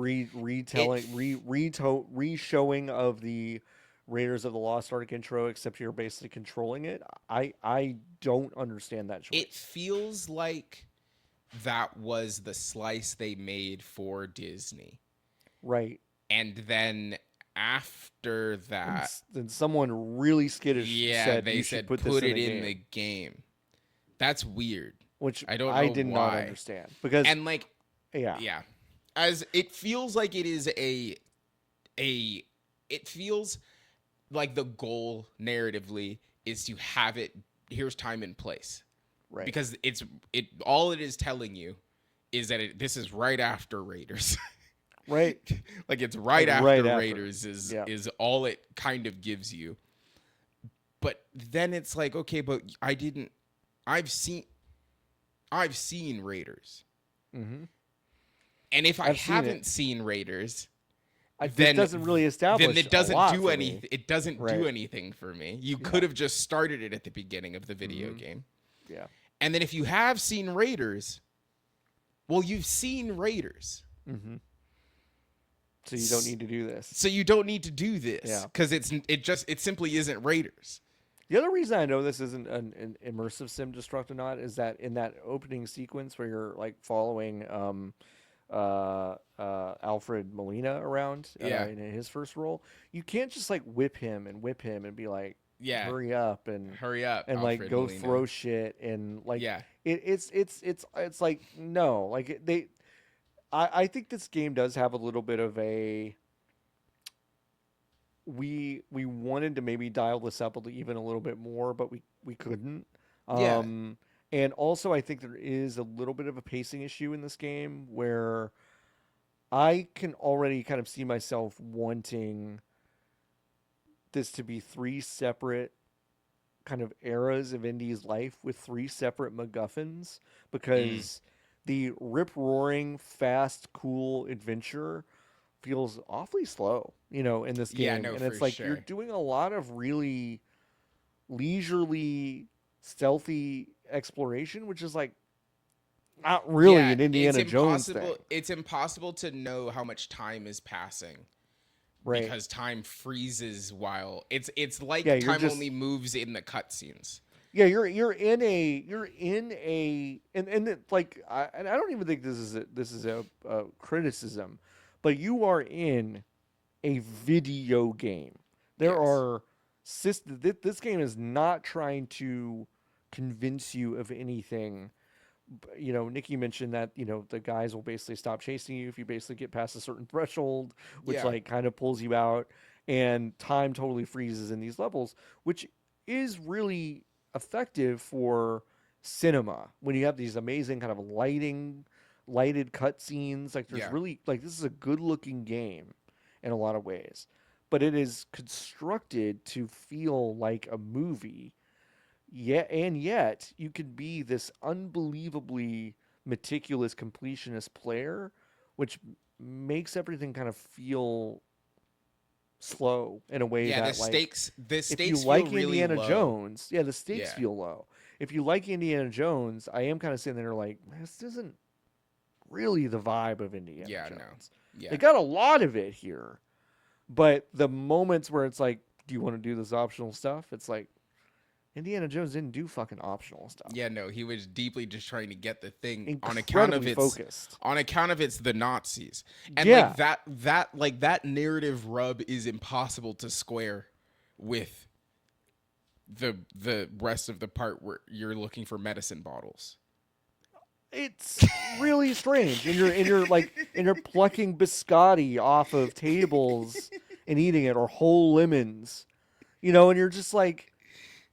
Reshowing of the Raiders of the Lost Ark intro, except you're basically controlling it. I don't understand that choice. It feels like that was the slice they made for Disney. Right. And then after that, then someone really skittish said they said put it in the game. That's weird. Which I don't know I did why. not understand. Because yeah. As it feels like it is it feels like the goal narratively is to have it, here's time and place. Right. Because all it is telling you is that this is right after Raiders. Right. Like it's right after Raiders is all it kind of gives you. But then it's like, okay, but I've seen Raiders. Mm-hmm. And if I haven't seen Raiders, then it doesn't really establish. Then it doesn't do anything. It doesn't Right. do anything for me. You could have just started it at the beginning of the video game. Yeah. And then if you have seen Raiders, well, you've seen Raiders. Mm-hmm. So you don't need to do this. So you don't need to do this. Yeah. Because it simply isn't Raiders. The other reason I know this isn't an immersive sim destruct or not is that in that opening sequence where you're like following Alfred Molina around in his first role, you can't just like whip him and be like, hurry up and Alfred like go Molina. throw shit and like it's like no, like I think this game does have a little bit of a we wanted to maybe dial this up even a little bit more, but we couldn't. And also I think there is a little bit of a pacing issue in this game where I can already kind of see myself wanting this to be 3 separate kind of eras of Indy's life with 3 separate MacGuffins, because the rip-roaring, fast, cool adventure feels awfully slow, in this game. Yeah, no, and it's for like sure. you're doing a lot of really leisurely, stealthy exploration, which is like not really an Indiana Jones thing. It's impossible to know how much time is passing. Right. Because time freezes while it's like time only moves in the cutscenes. Yeah, you're in a and like I don't even think this is a criticism, but you are in a video game. There are this game is not trying to convince you of anything. Nikki mentioned that the guys will basically stop chasing you if you basically get past a certain threshold, which like kind of pulls you out, and time totally freezes in these levels, which is really effective for cinema when you have these amazing kind of lighted cutscenes. Like there's really like this is a good looking game in a lot of ways, but it is constructed to feel like a movie. Yet you could be this unbelievably meticulous completionist player, which makes everything kind of feel slow in a way that the stakes if you feel like really Indiana low. Jones, the stakes feel low. If you like Indiana Jones, I am kind of sitting there like, this isn't really the vibe of Indiana Jones. No. Yeah. They got a lot of it here, but the moments where it's like, do you want to do this optional stuff? It's like, Indiana Jones didn't do fucking optional stuff. Yeah, no, he was deeply just trying to get the thing on Incredibly focused. on account of it's the Nazis. And Yeah. like that narrative rub is impossible to square with the rest of the part where you're looking for medicine bottles. It's really strange. And you're plucking biscotti off of tables and eating it, or whole lemons. You know, and you're just like,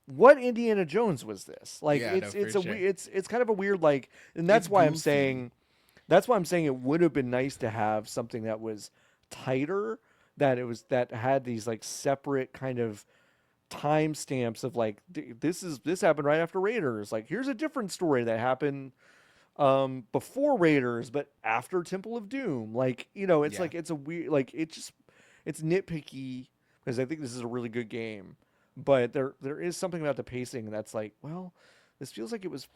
what Indiana Jones was this? Like, Yeah, it's no, it's for a sure. it's kind of a weird, like, and that's It's why I'm goofy. saying it would have been nice to have something that was tighter, that had these like separate kind of timestamps of like, this happened right after Raiders. Like, here's a different story that happened before Raiders but after Temple of Doom. Like, you know, it's Yeah. like, it's a weird, like, it's nitpicky because I think this is a really good game, but there is something about the pacing that's like, well, this feels like it was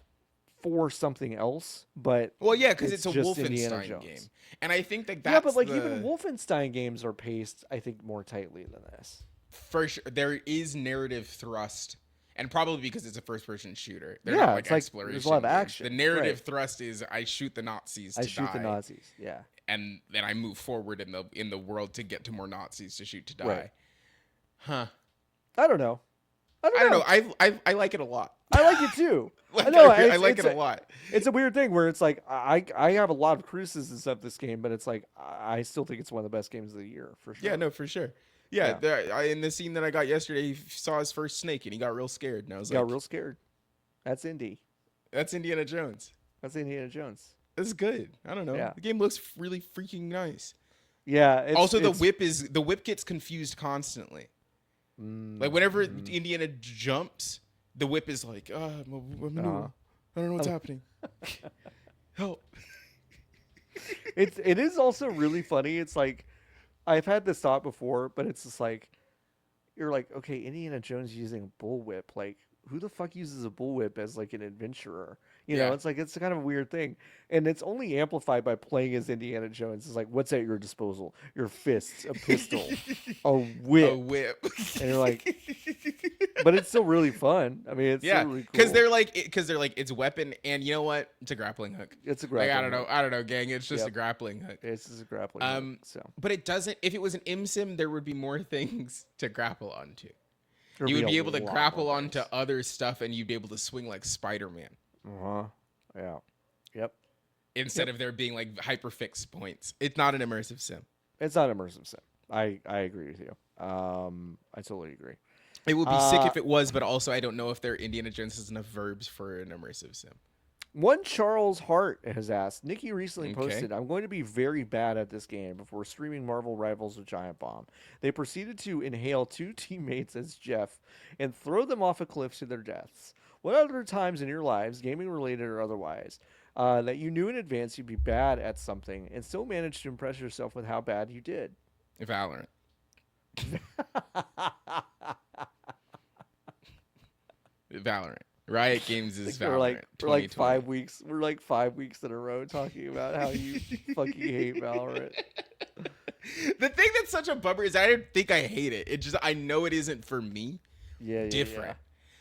for something else, but Well, yeah, because it's a just Indiana Wolfenstein Jones. game. And I think that that's Yeah, but like the, even Wolfenstein games are paced, I think, more tightly than this. for sure, there is narrative thrust, and probably because it's a first-person shooter. They're Yeah, not like it's like exploration. there's a lot of games. action, The narrative right. thrust is I shoot the Nazis I to shoot die, the Nazis. Yeah, and then I move forward in the world to get to more Nazis to shoot to die. Right. Huh. I don't know. I don't know. I like it a lot. I like it too. Like, I know. I like it a lot. It's a weird thing where it's like I have a lot of criticisms of this game, but it's like I still think it's one of the best games of the year for sure. Yeah, no, for sure. Yeah, in the scene that I got yesterday, he saw his first snake and he got real scared. And I was Got like, real scared. That's Indy. that's Indiana Jones. That's Indiana Jones. This is good. I don't know. Yeah. The game looks really freaking nice. Yeah. Also, the whip gets confused constantly. Like whenever Indiana jumps, the whip is like, I don't know what's happening. Help. It is also really funny. It's like, I've had this thought before, but it's just like, you're like, okay, Indiana Jones using a bullwhip. Like, who the fuck uses a bullwhip as like an adventurer? You know, Yeah. it's like, it's kind of a weird thing. And it's only amplified by playing as Indiana Jones. It's like, what's at your disposal? Your fists, a pistol, a whip. A whip. And you're like, but it's still really fun. I mean, it's yeah, still really cool. because they're like it's a weapon, and you know what? It's a grappling hook. It's a Like, grappling hook. I don't know, gang. It's just a Yep. grappling hook. It's just a grappling hook. So But it doesn't. If it was an ImSim, there would be more things to grapple onto. there'd You would a be able to lot grapple more onto things. other stuff, and you'd be able to swing like Spider-Man Uh-huh. Yeah. Yep. instead of there being like hyperfixed points. It's not an immersive sim. It's not immersive sim. I agree with you. I totally agree. It would be sick if it was, but also I don't know if their Indiana Jones has enough verbs for an immersive sim. One Charles Hart has asked, Nikki recently Okay. posted, I'm going to be very bad at this game before streaming Marvel Rivals with Giant Bomb. They proceeded to inhale 2 teammates as Jeff and throw them off a cliff to their deaths. What other times in your lives, gaming related or otherwise, that you knew in advance you'd be bad at something and still managed to impress yourself with how bad you did? Valorant. Valorant. Riot Games is Valorant. We're like 2020. 5 weeks. We're like 5 weeks in a row talking about how you fucking hate Valorant. The thing that's such a bummer is I don't think I hate it. It just I know it isn't for me. Yeah, Different. Yeah.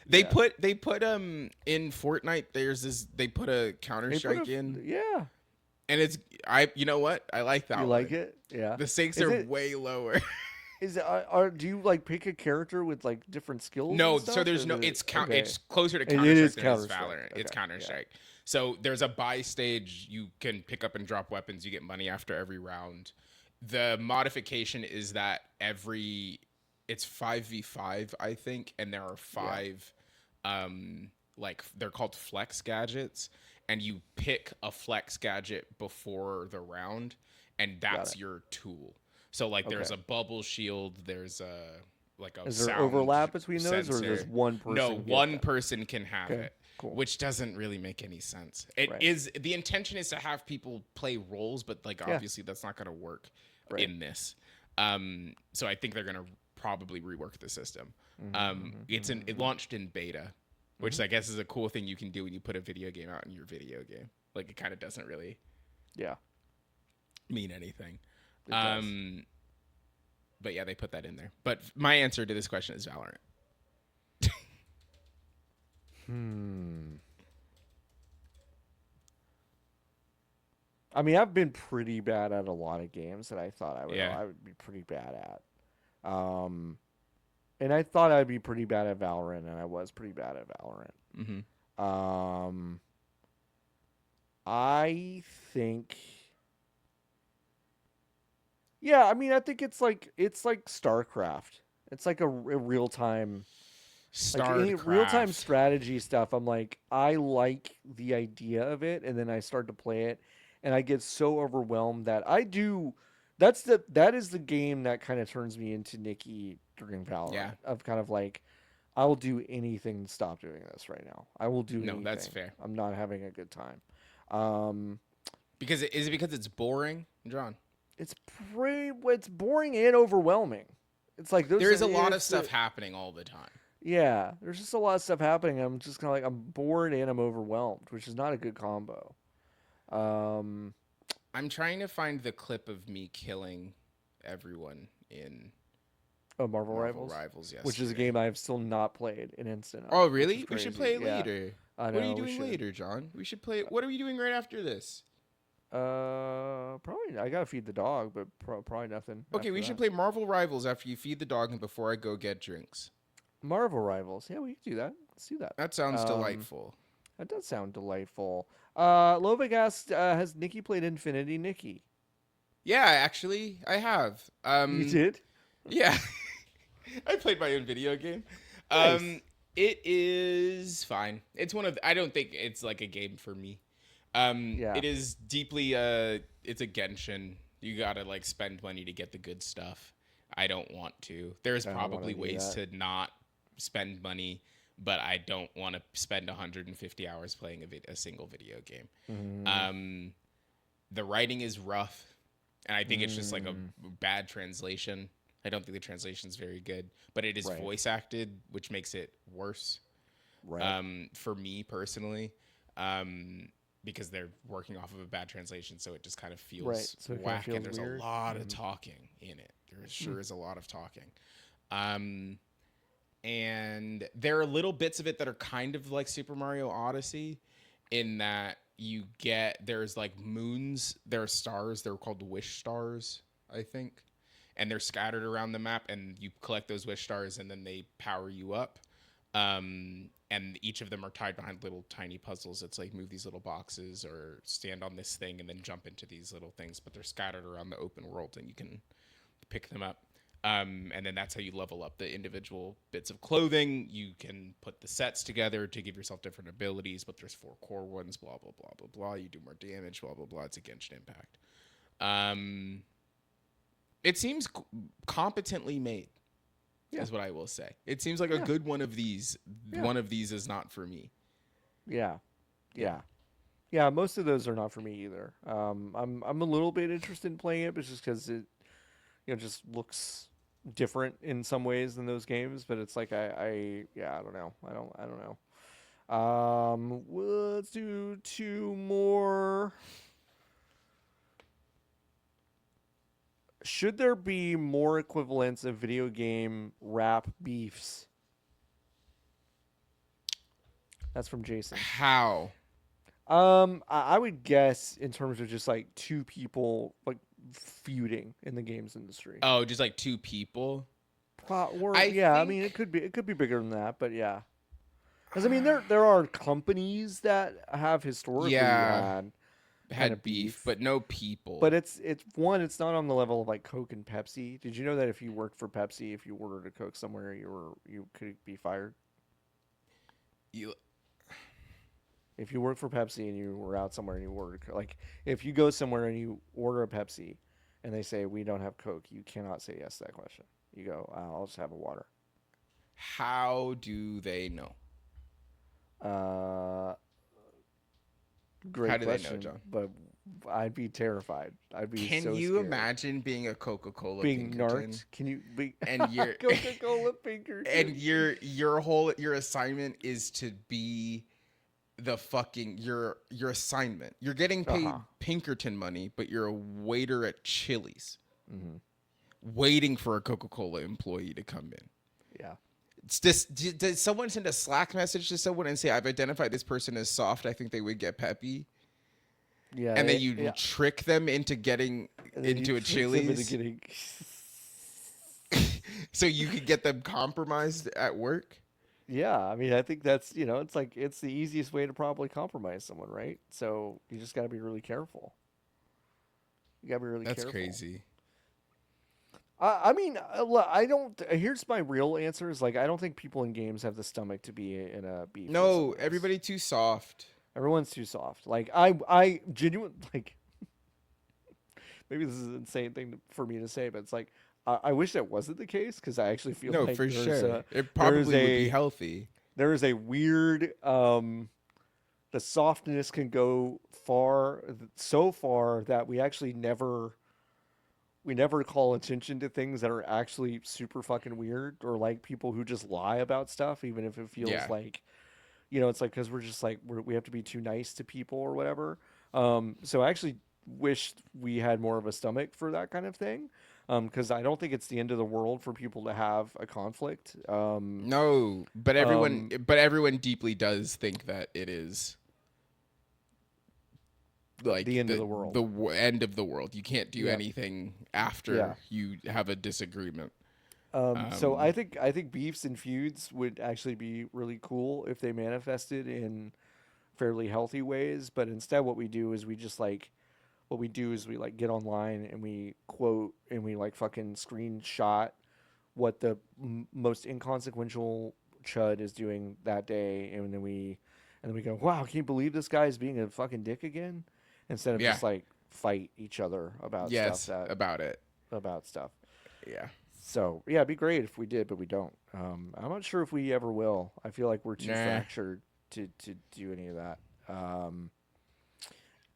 They put in Fortnite. They put a Counter Strike in, Yeah. and you know what, I like that. You one. like it? Yeah. The stakes Is are it- way lower. Is it, do you like pick a character with like different skills? No, and so stuff, there's or no. is it- It's okay. It's closer to It Counter is Strike than it is Counter-Strike. Valorant. It's Okay, Counter yeah. Strike. So there's a buy stage. You can pick up and drop weapons. You get money after every round. The modification is that it's 5v5, I think, and there are 5 like they're called flex gadgets, and you pick a flex gadget before the round, and that's your tool. So like there's a Okay. bubble shield, there's a Is there sound overlap between those, or sensor. does one person? No, get one that? person can have Okay, it, cool. which doesn't really make any sense. It Right. is the intention is to have people play roles, but like Yeah. obviously that's not going to work Right. in this. So I think they're going to probably rework the system. It launched in beta, which I guess is a cool thing you can do when you put a video game out in your video game. Like it kind of doesn't really Yeah. mean anything. It does. But yeah, they put that in there. But my answer to this question is Valorant. I mean, I've been pretty bad at a lot of games that I thought Yeah. I would be pretty bad at. And I thought I'd be pretty bad at Valorant, and I was pretty bad at Valorant. I think, yeah, I mean, I think it's like StarCraft. It's like a real time, like any real time StarCraft. strategy stuff. I'm like, I like the idea of it, and then I start to play it, and I get so overwhelmed that I do. That is the game that kind of turns me into Nikki during Valorant. Yeah. Of kind of like, I will do anything to stop doing this right now. I will do anything. No, that's fair. I'm not having a good time. Is it because it's boring, John? It's boring and overwhelming. It's like There is a lot of stuff happening all the time. Yeah, there's just a lot of stuff happening. I'm just kind of like, I'm bored and I'm overwhelmed, which is not a good combo. I'm trying to find the clip of me killing everyone in Marvel Rivals, yes, which is a game I've still not played an instant of, Oh, which really? is We should crazy. play it Yeah. later. I know, What are you we doing should. later, John? We should play. What are we doing right after this? Probably I gotta feed the dog, but probably nothing. Okay, after we that. should play Marvel Rivals after you feed the dog and before I go get drinks. Marvel Rivals. Yeah, we can do that. Let's do that. That sounds delightful. That does sound delightful. Lovig asked, has Nikki played Infinity Nikki? Yeah, actually, I have. You did? Yeah, I played my own video game. Nice. It is fine. It's one of. I don't think it's like a game for me. Yeah. It is deeply. It's a Genshin. You gotta like spend money to get the good stuff. I don't want to. There's I don't wanna probably do ways that. to not spend money, but I don't want to spend 150 hours playing a single video game. Mm. The writing is rough, and I think it's just like a bad translation. I don't think the translation's very good, but it is Right. voice acted, which makes it worse. Right. For me personally, because they're working off of a bad translation, so it just kind of feels Right, so it kinda whack, feels and there's weird. a lot of talking in it. There sure is a lot of talking. And there are little bits of it that are kind of like Super Mario Odyssey, in that there's like moons, there are stars, they're called wish stars, I think. And they're scattered around the map, and you collect those wish stars, and then they power you up. And each of them are tied behind little tiny puzzles. It's like move these little boxes or stand on this thing and then jump into these little things, but they're scattered around the open world, and you can pick them up. And then that's how you level up the individual bits of clothing. You can put the sets together to give yourself different abilities, but there's 4 core ones, blah, blah, blah, blah, blah. You do more damage, blah, blah, blah. It's a Genshin Impact. It seems competently made, is what I will say. It seems like a good one of these. Yeah. One of these is not for me. Yeah. Most of those are not for me either. I'm a little bit interested in playing it, but just because it, just looks different in some ways than those games. But it's like I don't know. I don't know. Let's do 2 more. Should there be more equivalents of video game rap beefs? That's from Jason. How? I would guess in terms of just like 2 people like feuding in the games industry. Oh, just like 2 people? I mean it could be bigger than that, but yeah. Because I mean there are companies that have historically had beef, but no people. But it's not on the level of like Coke and Pepsi. Did you know that if you worked for Pepsi, if you ordered a Coke somewhere, you could be fired? If you work for Pepsi and you were out somewhere and you ordered, like if you go somewhere and you order a Pepsi and they say we don't have Coke, you cannot say yes to that question. You go, I'll just have a water. How do they know? Great How do question, they know, John? But I'd be terrified. I'd be Can so you scared. imagine being a Coca-Cola being Pinkerton? narked? Can you be And you're Coca-Cola Pinkerton? and your assignment is to be the fucking your assignment. You're getting paid Pinkerton money, but you're a waiter at Chili's, waiting for a Coca-Cola employee to come in. Yeah. It's just, did someone send a Slack message to someone and say, I've identified this person as soft? I think they would get peppy. Yeah, And then you trick them into getting and then into you a trick them into Chili's getting- so you could get them compromised at work. Yeah, I mean, I think that's, it's like it's the easiest way to probably compromise someone, right? So you just got to be really careful. You got to be really That's careful. crazy. I mean, I don't. Here's my real answer: is like I don't think people in games have the stomach to be in a beef. with No, someone else. everybody too soft. Everyone's too soft. Like I genuinely like. Maybe this is an insane thing for me to say, but it's like I wish that wasn't the case because I actually feel No, like for there's sure. It probably would be a- healthy. there is a weird the softness can go so far that we actually never call attention to things that are actually super fucking weird, or like people who just lie about stuff even if it feels Yeah. like it's like because we're just like we have to be too nice to people or whatever. So I actually wish we had more of a stomach for that kind of thing, because I don't think it's the end of the world for people to have a conflict. No, but everyone deeply does think that it is like The end of the world. End of the world. You can't do Yeah. anything after Yeah. you have a disagreement. So I think beefs and feuds would actually be really cool if they manifested in fairly healthy ways. But instead, what we do is we like get online and we quote and we like fucking screenshot what the most inconsequential chud is doing that day, and then we go, wow, can you believe this guy is being a fucking dick again? Instead of Yeah. just like fight each other about Yes, stuff about stuff. Yeah. So yeah, it'd be great if we did, but we don't. I'm not sure if we ever will. I feel like we're too Nah. fractured to do any of that.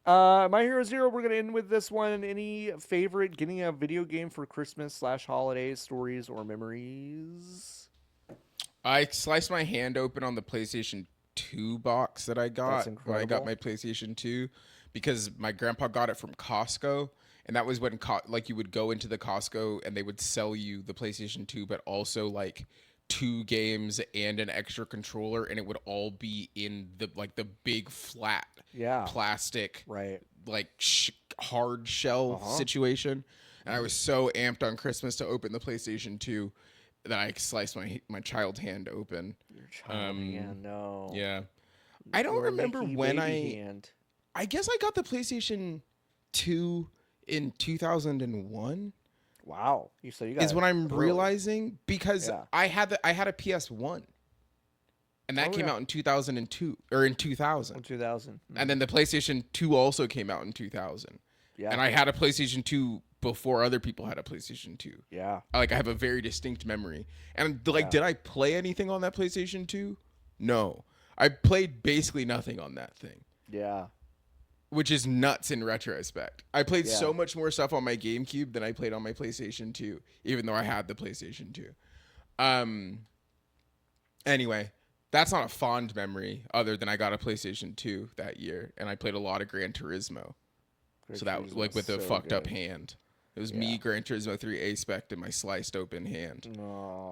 My Hero Zero, we're gonna end with this one. Any favorite getting a video game for Christmas / holidays stories or memories? I sliced my hand open on the PlayStation 2 box that I got That's when I got incredible. my PlayStation 2 because my grandpa got it from Costco. And that was when like you would go into the Costco and they would sell you the PlayStation 2, but also like 2 games and an extra controller, and it would all be in the like the big flat plastic Right. like hard shell situation. And I was so amped on Christmas to open the PlayStation 2 that I sliced my child hand open. Your child hand, no. Yeah. I don't Your remember Mickey when baby hand. I guess I got the PlayStation 2 in 2001. Wow. So you got Is it what I'm early. realizing because Yeah. I had a PS1. And that came out in 2002 or in 2000. In 2000. And then the PlayStation 2 also came out in 2000. Yeah. And I had a PlayStation 2 before other people had a PlayStation 2. Yeah. Like I have a very distinct memory. And like did I play anything on that PlayStation 2? No. I played basically nothing on that thing. Yeah. Which is nuts in retrospect. I played Yeah. so much more stuff on my GameCube than I played on my PlayStation 2, even though I had the PlayStation 2. Anyway, that's not a fond memory other than I got a PlayStation 2 that year, and I played a lot of Gran Turismo. So that was like with a fucked up hand. It was me, Gran Turismo 3 A-Spec, and my sliced open hand. No.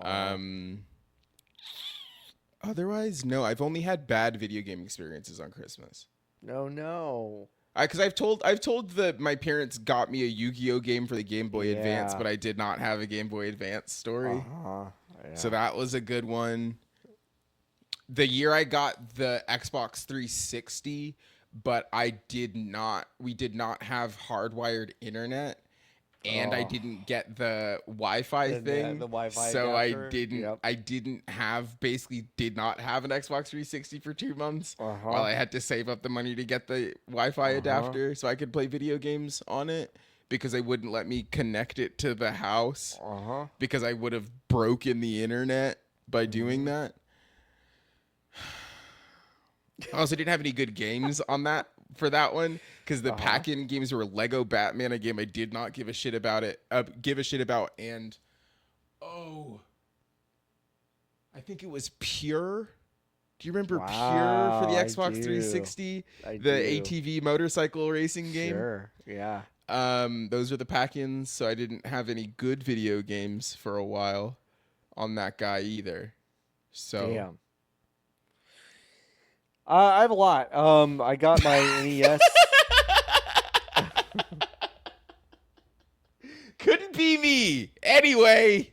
Otherwise, no. I've only had bad video game experiences on Christmas. No. Because I've told that my parents got me a Yu-Gi-Oh game for the Game Boy Advance, Yeah. but I did not have a Game Boy Advance story. Yeah. So that was a good one. The year I got the Xbox 360, but we did not have hardwired internet, and I didn't get the Wi-Fi thing. the Wi-Fi so adapter. I did not have an Xbox 360 for 2 months while I had to save up the money to get the Wi-Fi adapter so I could play video games on it, because they wouldn't let me connect it to the house because I would have broken the internet by doing that. I also didn't have any good games on that for that one, because the pack-in games were Lego Batman, a game I did not give a shit about and I think it was Pure. Do you remember Pure for the Wow, I Xbox do. 360? I The do. ATV motorcycle racing game. Sure. Yeah. Those are the pack-ins, so I didn't have any good video games for a while on that guy either. So Damn. I have a lot. I got my NES. couldn't be me. Anyway.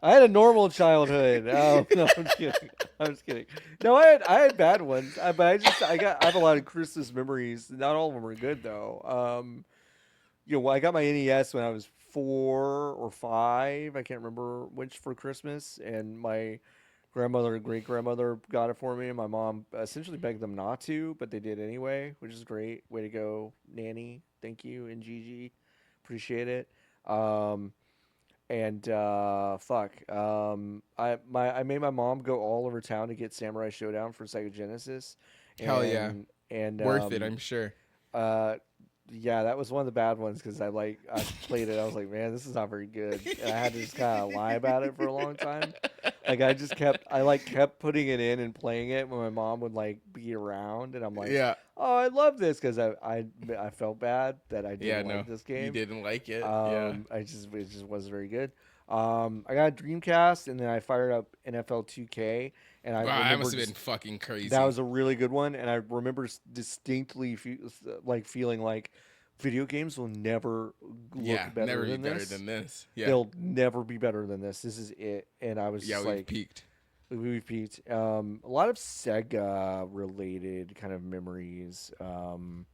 I had a normal childhood. Oh, no, I'm kidding. I'm just kidding. No, I had bad ones. But I have a lot of Christmas memories. Not all of them are good though. I got my NES when I was 4 or 5. I can't remember which for Christmas, and my grandmother and great grandmother got it for me, and my mom essentially begged them not to, but they did anyway, which is great. Way to go, Nanny. Thank you, and Gigi. Appreciate it. Um, and fuck. I made my mom go all over town to get Samurai Showdown for Sega Genesis. Hell yeah. And Worth it, I'm sure. Yeah, that was one of the bad ones because I played it. I was like, man, this is not very good. And I had to just kind of lie about it for a long time. Like I kept putting it in and playing it when my mom would like be around, and I'm like, Yeah. oh, I love this because I felt bad that I didn't like this game. You didn't like it. It just wasn't very good. I got a Dreamcast, and then I fired up NFL 2K, and I Wow, that remember must have been fucking crazy. that was a really good one, and I remember distinctly feeling like video games will never look better never than be this. better than this. Yeah. They'll never be better than this. This is it. And I was just we've like, peaked. we've peaked. A lot of Sega related kind of memories. Once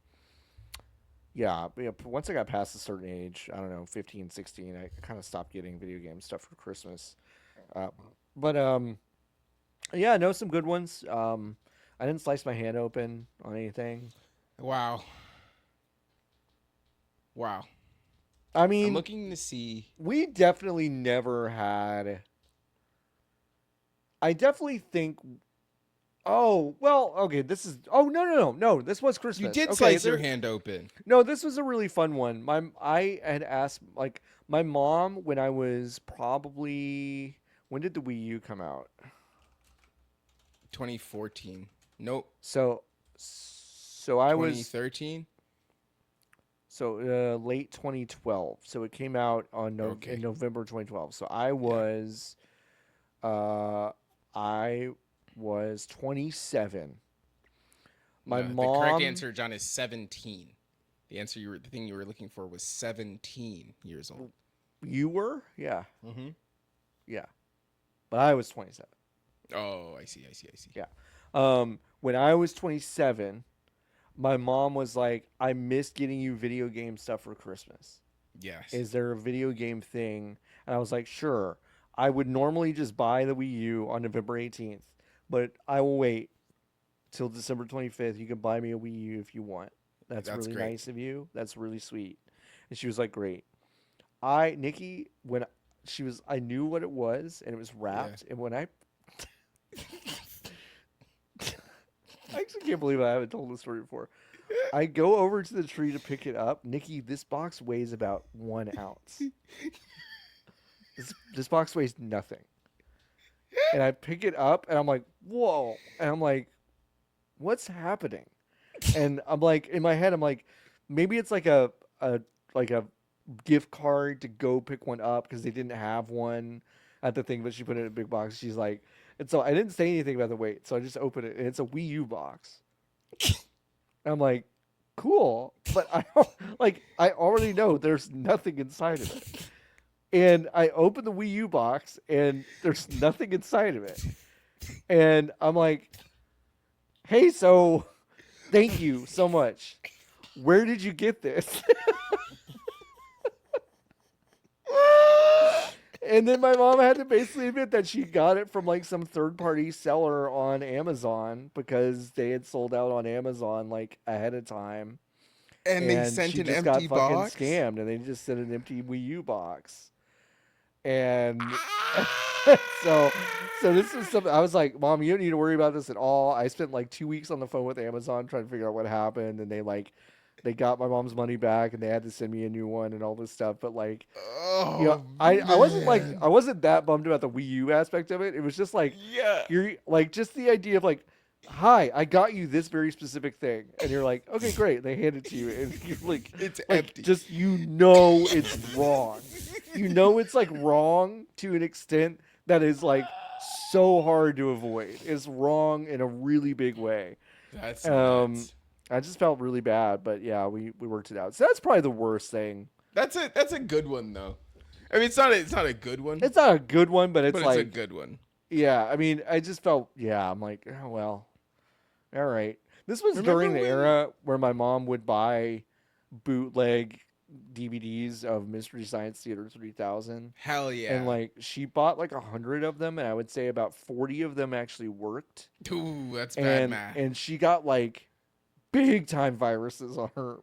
I got past a certain age, I don't know, 15, 16, I kind of stopped getting video game stuff for Christmas. But I know some good ones. I didn't slice my hand open on anything. Wow. I mean, I'm looking to see. we definitely never had. I definitely think. Oh well, okay. This is. Oh no. This was Christmas. You did okay, slice your hand open. No, this was a really fun one. I had asked like my mom when I was probably. When did the Wii U come out? 2014. Nope. So I was 2013. So late 2012. So it came out on in November 2012. So I was 27. My mom. The correct answer, John, is 17. The thing you were looking for was 17 years old. You were? Yeah. Mm-hmm. Yeah. But I was 27. Oh, I see. Yeah. When I was 27, my mom was like, I miss getting you video game stuff for Christmas. Yes. Is there a video game thing? And I was like, sure. I would normally just buy the Wii U on November 18th, but I will wait till December 25th. You can buy me a Wii U if you want. That's really great. nice of you. That's really sweet. And she was like, great. Nikki, I knew what it was, and it was wrapped. Yeah. And when I actually can't believe I haven't told this story before. I go over to the tree to pick it up. Nikki, this box weighs about 1 ounce. This box weighs nothing. And I pick it up, and I'm like, whoa. And I'm like, what's happening? And I'm like, in my head, I'm like, maybe it's like a gift card to go pick one up because they didn't have one at the thing, but she put it in a big box. She's like, and so I didn't say anything about the weight, so I just opened it, and it's a Wii U box. I'm like, cool, but I already know there's nothing inside of it. And I open the Wii U box, and there's nothing inside of it. And I'm like, hey, so thank you so much. Where did you get this? And then my mom had to basically admit that she got it from like some third-party seller on Amazon because they had sold out on Amazon like ahead of time. And they sent an empty box? Scammed, and they just sent an empty Wii U box. And so this is something I was like, Mom, you don't need to worry about this at all. I spent like 2 weeks on the phone with Amazon trying to figure out what happened, and they got my mom's money back, and they had to send me a new one and all this stuff. But like, I wasn't that bummed about the Wii U aspect of it. It was just like, you're like, just the idea of like hi, I got you this very specific thing. And you're like, okay, great. They hand it to you. And you're like, It's like empty. just, it's wrong. It's like wrong to an extent that is like so hard to avoid. It's wrong in a really big way. That's Um, nuts. I just felt really bad, but yeah, we worked it out. So that's probably the worst thing. That's a good one though. I mean, it's not a good one, It's not a good one, but it's but like, it's a good one. yeah, I mean, I just felt, yeah, I'm like, oh, well, all right. This was Remember during the when- era where my mom would buy bootleg DVDs of Mystery Science Theater 3000. Hell yeah. And like she bought like 100 of them, and I would say about 40 of them actually worked. Ooh, that's bad And math. and she got like big time viruses on her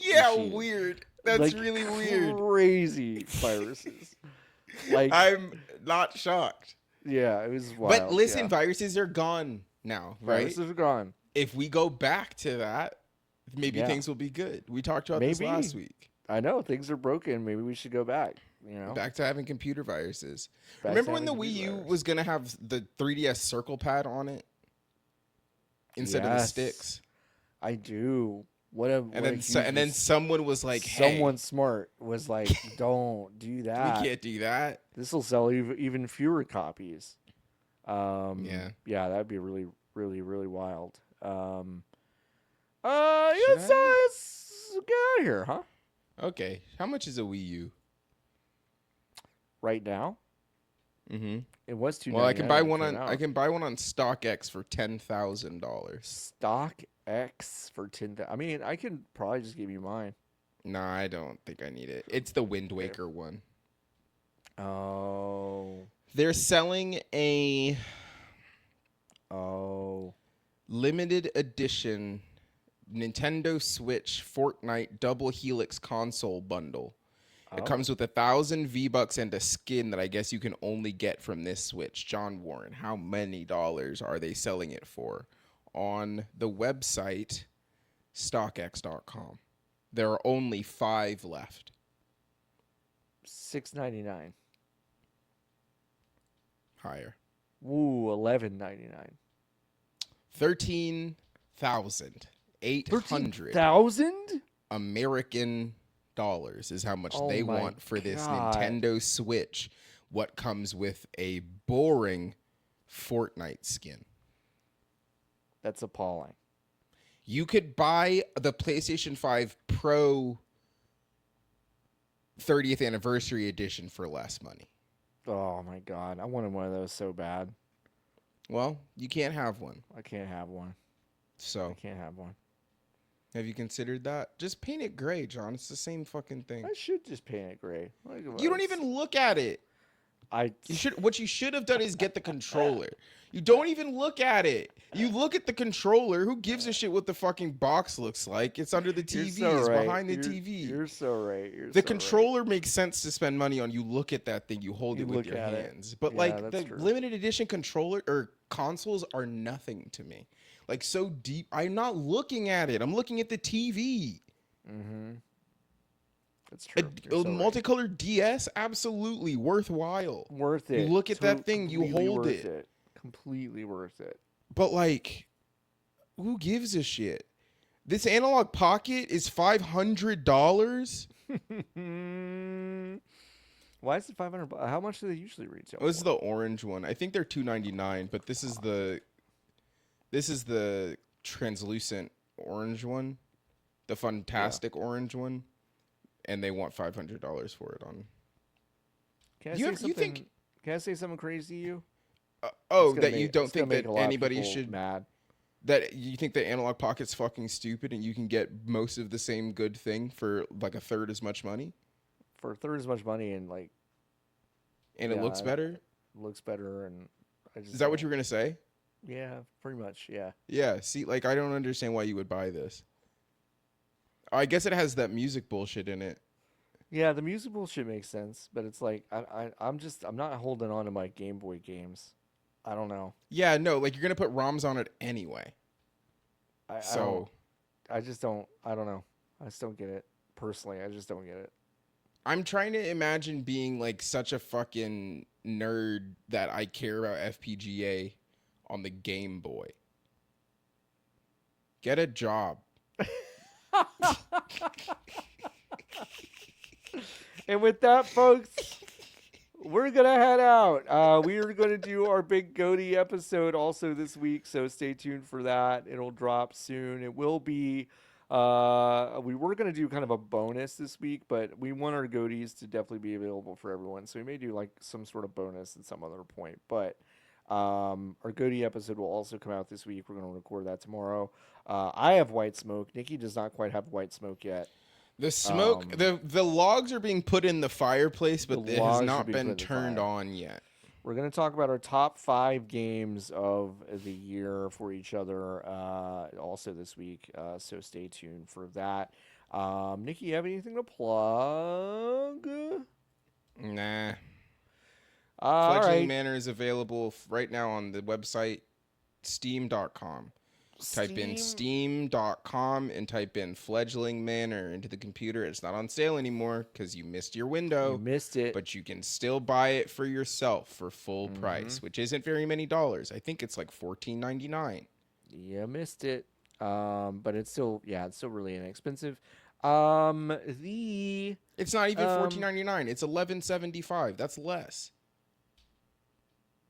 Yeah, machine. weird. That's Like, really weird. Crazy viruses. Like I'm not shocked. yeah, it was wild. But listen, yeah. viruses are gone now, right? Viruses are gone. If we go back to that, maybe Yeah. things will be good. We talked about this Maybe. last week. I know things are broken. Maybe we should go back. You know, Back to having computer viruses. Back to Remember when the having Wii computer U virus. was gonna have the 3DS circle pad on it instead of the Yes. sticks? I do. What a And then someone was like, someone smart was like, "Don't do "Hey, that. we can't do that." This will sell even fewer copies." Yeah. yeah, that'd be really, really, really wild. Should Let's I? get out of here, huh? Okay, how much is a Wii U? Right now, Mm-hmm. it was $299. Well, I can buy when one it on came out. I can buy one on StockX for $10,000. Stock X for 10. I mean, I can probably just give you mine. Nah, I don't think I need it. It's the Wind Waker one. Oh, They're selling a oh. limited edition Nintendo Switch Fortnite Double Helix console bundle. It Oh. comes with 1,000 V-Bucks and a skin that I guess you can only get from this Switch. John Warren, how many dollars are they selling it for? On the website, StockX.com. There are only 5 left. $6.99. Higher. Ooh, $11.99. 13,800 $13,000? American dollars is how much Oh they my want for this God. Nintendo Switch. What comes with a boring Fortnite skin. That's appalling. You could buy the PlayStation 5 Pro 30th anniversary edition for less money. Oh my God. I wanted one of those so bad. Well, you can't have one. I can't have one. So, I can't have one. have you considered that? Just paint it gray, John. It's the same fucking thing. I should just paint it gray. Like, You don't even look at it. I What you should have done is get the controller. You don't even look at it. You look at the controller. Who gives a shit what the fucking box looks like? It's under the You're TV. so It's right. behind the You're- TV. You're so right. You're The so right. controller makes sense to spend money on. You look at that thing, you hold You it with look your at it. hands. But Yeah, like that's the true. limited edition controller or consoles are nothing to me. Like so deep. I'm not looking at it. I'm looking at the TV. Mm-hmm. That's A, true. a You're so right. multicolored DS, absolutely worthwhile. Worth You it. look at that thing, you Completely hold worth it. Completely worth it. But like, who gives a shit? This analog pocket is $500. Why is it 500? How much do they usually retail? Oh, this is for? the orange one. I think they're $299, but this is the translucent orange one, the fantastic orange one, and they want $500 for it on. Can I You say have- you something? think- Can I say something crazy to you? Oh, It's gonna that you make- don't it's gonna think make that a lot of anybody people should mad. that you think the analog pocket's fucking stupid and you can get most of the same good thing for like a third as much money For a third as much money and like and it Yeah, looks better? looks better and I just Is that what don't- you were gonna say? Yeah, pretty much. Yeah. Yeah. See, like I don't understand why you would buy this. I guess it has that music bullshit in it. Yeah, the music bullshit makes sense, but it's like I'm not holding on to my Game Boy games. I don't know. Yeah, no, like you're gonna put ROMs on it anyway. So I just don't. I don't know. I just don't get it. Personally, I just don't get it. I'm trying to imagine being like such a fucking nerd that I care about FPGA on the Game Boy. Get a job. And with that, folks, we're going to head out. We are going to do our big Goaty episode also this week, so stay tuned for that. It'll drop soon. It will be, we were going to do kind of a bonus this week, but we want our Goaties to definitely be available for everyone, so we may do like some sort of bonus at some other point. But our Goaty episode will also come out this week. We're going to record that tomorrow. I have white smoke. Nikki does not quite have white smoke yet. The smoke, the logs are being put in the fireplace, but it has not been turned on yet. We're going to talk about our top 5 games of the year for each other also this week, so stay tuned for that. Nikki, you have anything to plug? Nah. All Fledgling right. Manor is available right now on the website steam.com. Type in steam.com and type in Fledgling Manor into the computer. It's not on sale anymore because you missed your window. You missed it. But you can still buy it for yourself for full price, which isn't very many dollars. I think it's like $14.99. You missed it. But it's still really inexpensive. It's not even $14.99. It's $11.75. That's less.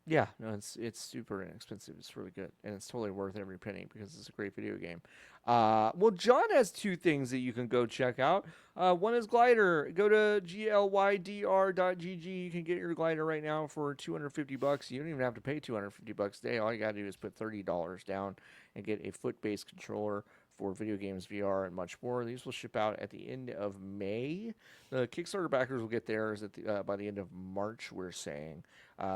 Yeah, no, it's super inexpensive. It's really good, and it's totally worth every penny because it's a great video game. Well, John has 2 things that you can go check out. One is Glider. Go to glydr.gg. You can get your Glider right now for $250. You don't even have to pay $250 a day. All you gotta do is put $30 down and get a foot-based controller for video games, VR, and much more. These will ship out at the end of May. The Kickstarter backers will get theirs at by the end of March, we're saying.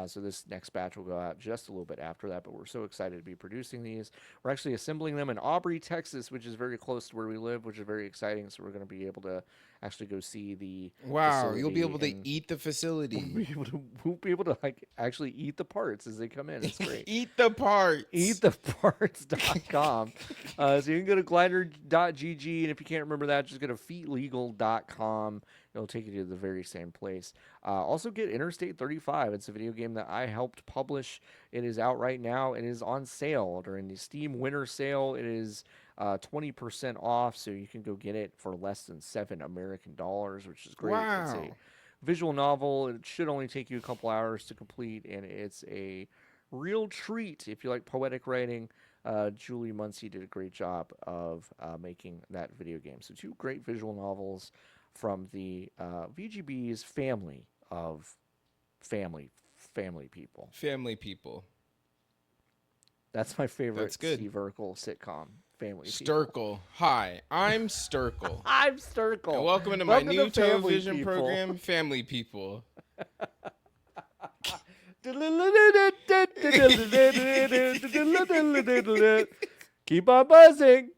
So this next batch will go out just a little bit after that, but we're so excited to be producing these. We're actually assembling them in Aubrey, Texas, which is very close to where we live, which is very exciting. So we're going to be able to actually go see the You'll be able to eat the facility. We'll be able to like actually eat the parts as they come in. It's great. Eat the parts. Eattheparts.com. So you can go to glider.gg, and if you can't remember that, just go to feetlegal.com. It'll take you to the very same place. Also get Interstate 35. It's a video game that I helped publish. It is out right now. It is on sale during the Steam Winter Sale. It is 20% off, so you can go get it for less than $7 American, which is great. Wow. It's a visual novel. It should only take you a couple hours to complete, and it's a real treat if you like poetic writing. Julie Muncie did a great job of making that video game. So 2 great visual novels from the VGB's family of family people. Family people. That's my favorite That's good. Steve Urkel sitcom. Family Sturkle. people. Hi, I'm Sturkle. I'm Sturkle. And welcome into my new to Family television People. program, Family People. Keep on buzzing.